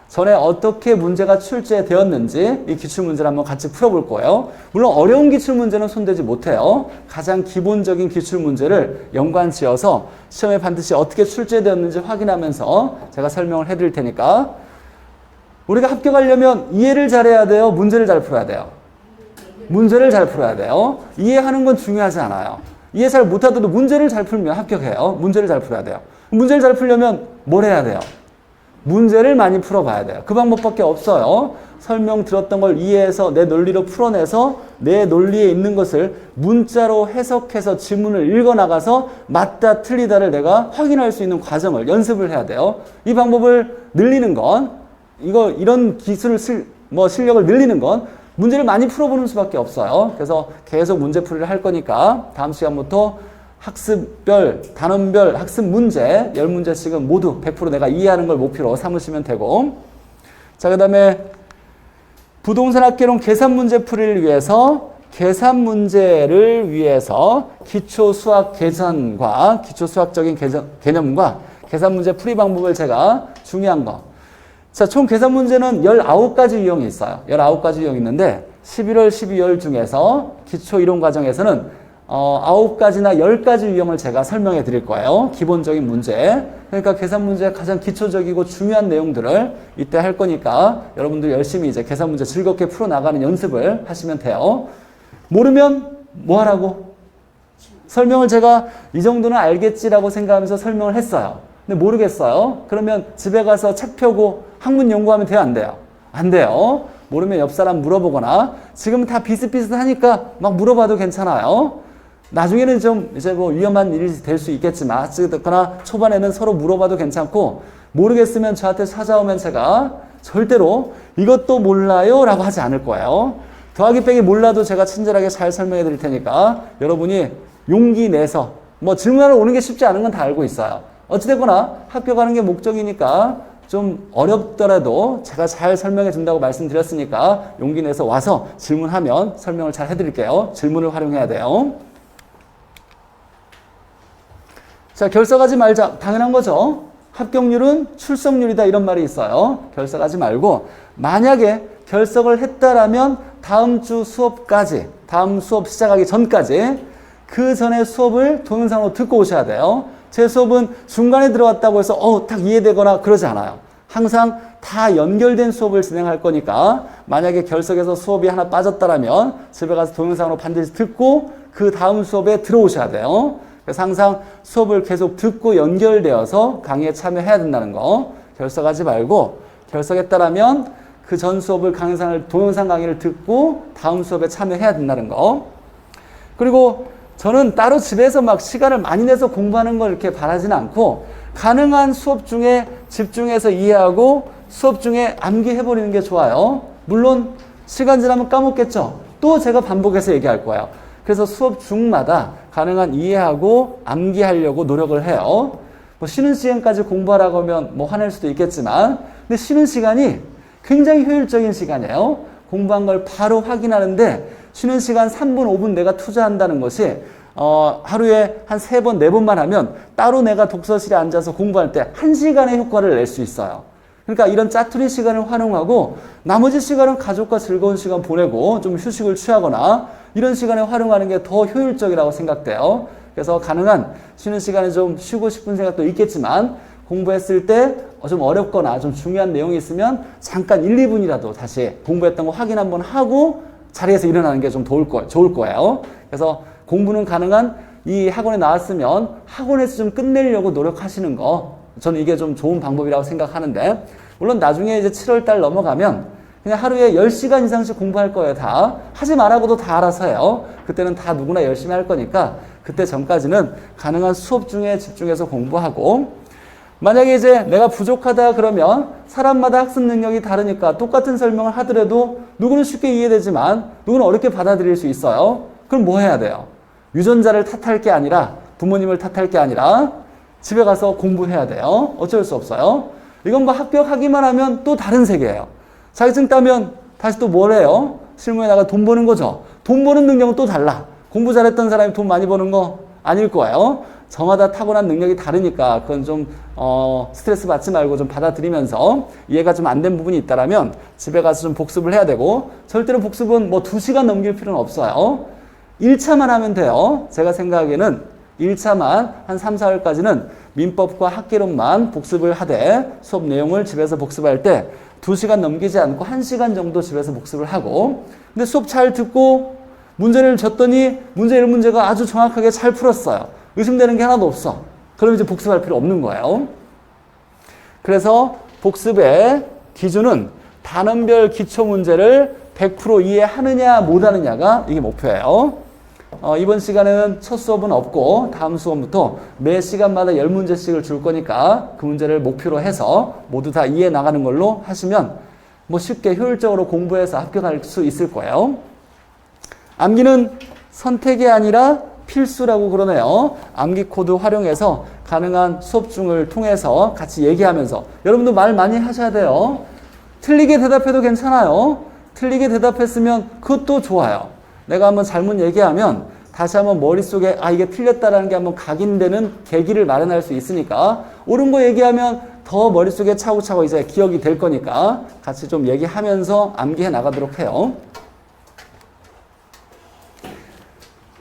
전에 어떻게 문제가 출제되었는지 이 기출문제를 한번 같이 풀어볼 거예요. 물론 어려운 기출문제는 손대지 못해요. 가장 기본적인 기출문제를 연관지어서 시험에 반드시 어떻게 출제되었는지 확인하면서 제가 설명을 해드릴 테니까 우리가 합격하려면 이해를 잘해야 돼요? 문제를 잘 풀어야 돼요? 문제를 잘 풀어야 돼요. 이해하는 건 중요하지 않아요. 이해 잘 못하더라도 문제를 잘 풀면 합격해요. 문제를 잘 풀어야 돼요. 문제를 잘 풀려면 뭘 해야 돼요? 문제를 많이 풀어봐야 돼요. 그 방법밖에 없어요. 설명 들었던 걸 이해해서 내 논리로 풀어내서 내 논리에 있는 것을 문자로 해석해서 지문을 읽어나가서 맞다 틀리다를 내가 확인할 수 있는 과정을 연습을 해야 돼요. 이 방법을 늘리는 건 이런 기술을 실력을 늘리는 건 문제를 많이 풀어보는 수밖에 없어요. 그래서 계속 문제풀이를 할 거니까 다음 시간부터 학습별, 단원별 학습 문제 10문제씩은 모두 100% 내가 이해하는 걸 목표로 삼으시면 되고 자, 그 다음에 부동산 학개론 계산 문제 풀이를 위해서 계산 문제를 위해서 기초 수학 계산과 기초 수학적인 개념과 계산 문제 풀이 방법을 제가 중요한 거 자, 총 계산 문제는 19가지 유형이 있어요. 19가지 유형이 있는데 11월, 12월 중에서 기초 이론 과정에서는 9가지나 10가지 유형을 제가 설명해 드릴 거예요. 기본적인 문제. 그러니까 계산 문제의 가장 기초적이고 중요한 내용들을 이때 할 거니까 여러분들 열심히 이제 계산 문제 즐겁게 풀어나가는 연습을 하시면 돼요. 모르면 뭐 하라고? 설명을 제가 이 정도는 알겠지라고 생각하면서 설명을 했어요. 근데 모르겠어요. 그러면 집에 가서 책 펴고 학문 연구하면 돼요? 안 돼요? 안 돼요. 모르면 옆 사람 물어보거나 지금 다 비슷비슷하니까 막 물어봐도 괜찮아요. 나중에는 좀 이제 위험한 일이 될 수 있겠지만 어쨌거나 초반에는 서로 물어봐도 괜찮고 모르겠으면 저한테 찾아오면 제가 절대로 이것도 몰라요 라고 하지 않을 거예요. 더하기 빼기 몰라도 제가 친절하게 잘 설명해 드릴 테니까 여러분이 용기 내서 질문하러 오는 게 쉽지 않은 건 다 알고 있어요. 어찌됐거나 합격하는 게 목적이니까 좀 어렵더라도 제가 잘 설명해 준다고 말씀드렸으니까 용기 내서 와서 질문하면 설명을 잘 해드릴게요. 질문을 활용해야 돼요. 자, 결석하지 말자. 당연한 거죠. 합격률은 출석률이다 이런 말이 있어요. 결석하지 말고 만약에 결석을 했다라면 다음 주 수업까지 다음 수업 시작하기 전까지 그 전에 수업을 동영상으로 듣고 오셔야 돼요. 제 수업은 중간에 들어왔다고 해서 딱 이해되거나 그러지 않아요. 항상 다 연결된 수업을 진행할 거니까 만약에 결석해서 수업이 하나 빠졌다라면 집에 가서 동영상으로 반드시 듣고 그 다음 수업에 들어오셔야 돼요. 그래서 항상 수업을 계속 듣고 연결되어서 강의에 참여해야 된다는 거 결석하지 말고 결석했다라면 그 전 수업을 동영상 강의를 듣고 다음 수업에 참여해야 된다는 거. 그리고 저는 따로 집에서 막 시간을 많이 내서 공부하는 걸 이렇게 바라지는 않고 가능한 수업 중에 집중해서 이해하고 수업 중에 암기해버리는 게 좋아요. 물론 시간 지나면 까먹겠죠. 또 제가 반복해서 얘기할 거예요. 그래서 수업 중마다 가능한 이해하고 암기하려고 노력을 해요. 쉬는 시간까지 공부하라고 하면 화낼 수도 있겠지만 근데 쉬는 시간이 굉장히 효율적인 시간이에요. 공부한 걸 바로 확인하는데 쉬는 시간 3분, 5분 내가 투자한다는 것이 하루에 한 3번, 4번만 하면 따로 내가 독서실에 앉아서 공부할 때 1시간의 효과를 낼 수 있어요. 그러니까 이런 짜투리 시간을 활용하고 나머지 시간은 가족과 즐거운 시간 보내고 좀 휴식을 취하거나 이런 시간에 활용하는 게 더 효율적이라고 생각돼요. 그래서 가능한 쉬는 시간에 좀 쉬고 싶은 생각도 있겠지만 공부했을 때 좀 어렵거나 좀 중요한 내용이 있으면 잠깐 1, 2분이라도 다시 공부했던 거 확인 한번 하고 자리에서 일어나는 게 좀 좋을 거예요. 그래서 공부는 가능한 이 학원에 나왔으면 학원에서 좀 끝내려고 노력하시는 거 저는 이게 좀 좋은 방법이라고 생각하는데 물론 나중에 이제 7월 달 넘어가면 그냥 하루에 10시간 이상씩 공부할 거예요. 다 하지 말라고도 다 알아서 해요. 그때는 다 누구나 열심히 할 거니까 그때 전까지는 가능한 수업 중에 집중해서 공부하고 만약에 이제 내가 부족하다 그러면 사람마다 학습 능력이 다르니까 똑같은 설명을 하더라도 누구는 쉽게 이해되지만 누구는 어렵게 받아들일 수 있어요. 그럼 뭐 해야 돼요? 유전자를 탓할 게 아니라 부모님을 탓할 게 아니라 집에 가서 공부해야 돼요. 어쩔 수 없어요. 이건 뭐 합격하기만 하면 또 다른 세계예요. 자격증 따면 다시 또 뭘 해요? 실무에 나가 돈 버는 거죠. 돈 버는 능력은 또 달라. 공부 잘했던 사람이 돈 많이 버는 거 아닐 거예요. 저마다 타고난 능력이 다르니까 그건 좀 스트레스 받지 말고 좀 받아들이면서 이해가 좀 안 된 부분이 있다라면 집에 가서 좀 복습을 해야 되고 절대로 복습은 뭐 2시간 넘길 필요는 없어요. 1차만 하면 돼요. 제가 생각하기에는 1차만 한 3, 4월까지는 민법과 학개론만 복습을 하되 수업 내용을 집에서 복습할 때 2시간 넘기지 않고 1시간 정도 집에서 복습을 하고 근데 수업 잘 듣고 문제를 줬더니 문제 1문제가 아주 정확하게 잘 풀었어요. 의심되는 게 하나도 없어. 그럼 이제 복습할 필요 없는 거예요. 그래서 복습의 기준은 단원별 기초 문제를 100% 이해하느냐 못하느냐가 이게 목표예요. 이번 시간에는 첫 수업은 없고 다음 수업부터 매 시간마다 10문제씩을 줄 거니까 그 문제를 목표로 해서 모두 다 이해 나가는 걸로 하시면 뭐 쉽게 효율적으로 공부해서 합격할 수 있을 거예요. 암기는 선택이 아니라 필수라고 그러네요. 암기 코드 활용해서 가능한 수업 중을 통해서 같이 얘기하면서 여러분도 말 많이 하셔야 돼요. 틀리게 대답해도 괜찮아요. 틀리게 대답했으면 그것도 좋아요. 내가 한번 잘못 얘기하면 다시 한번 머릿속에 이게 틀렸다라는 게 한번 각인되는 계기를 마련할 수 있으니까 옳은 거 얘기하면 더 머릿속에 차곡차곡 이제 기억이 될 거니까 같이 좀 얘기하면서 암기해 나가도록 해요.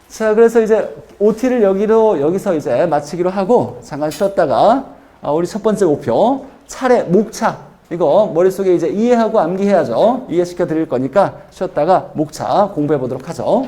자, 그래서 이제 OT를 여기서 이제 마치기로 하고 잠깐 쉬었다가 우리 첫 번째 목표 차례 목차 이거 머릿속에 이제 이해하고 암기해야죠. 이해시켜 드릴 거니까 쉬었다가 목차 공부해 보도록 하죠.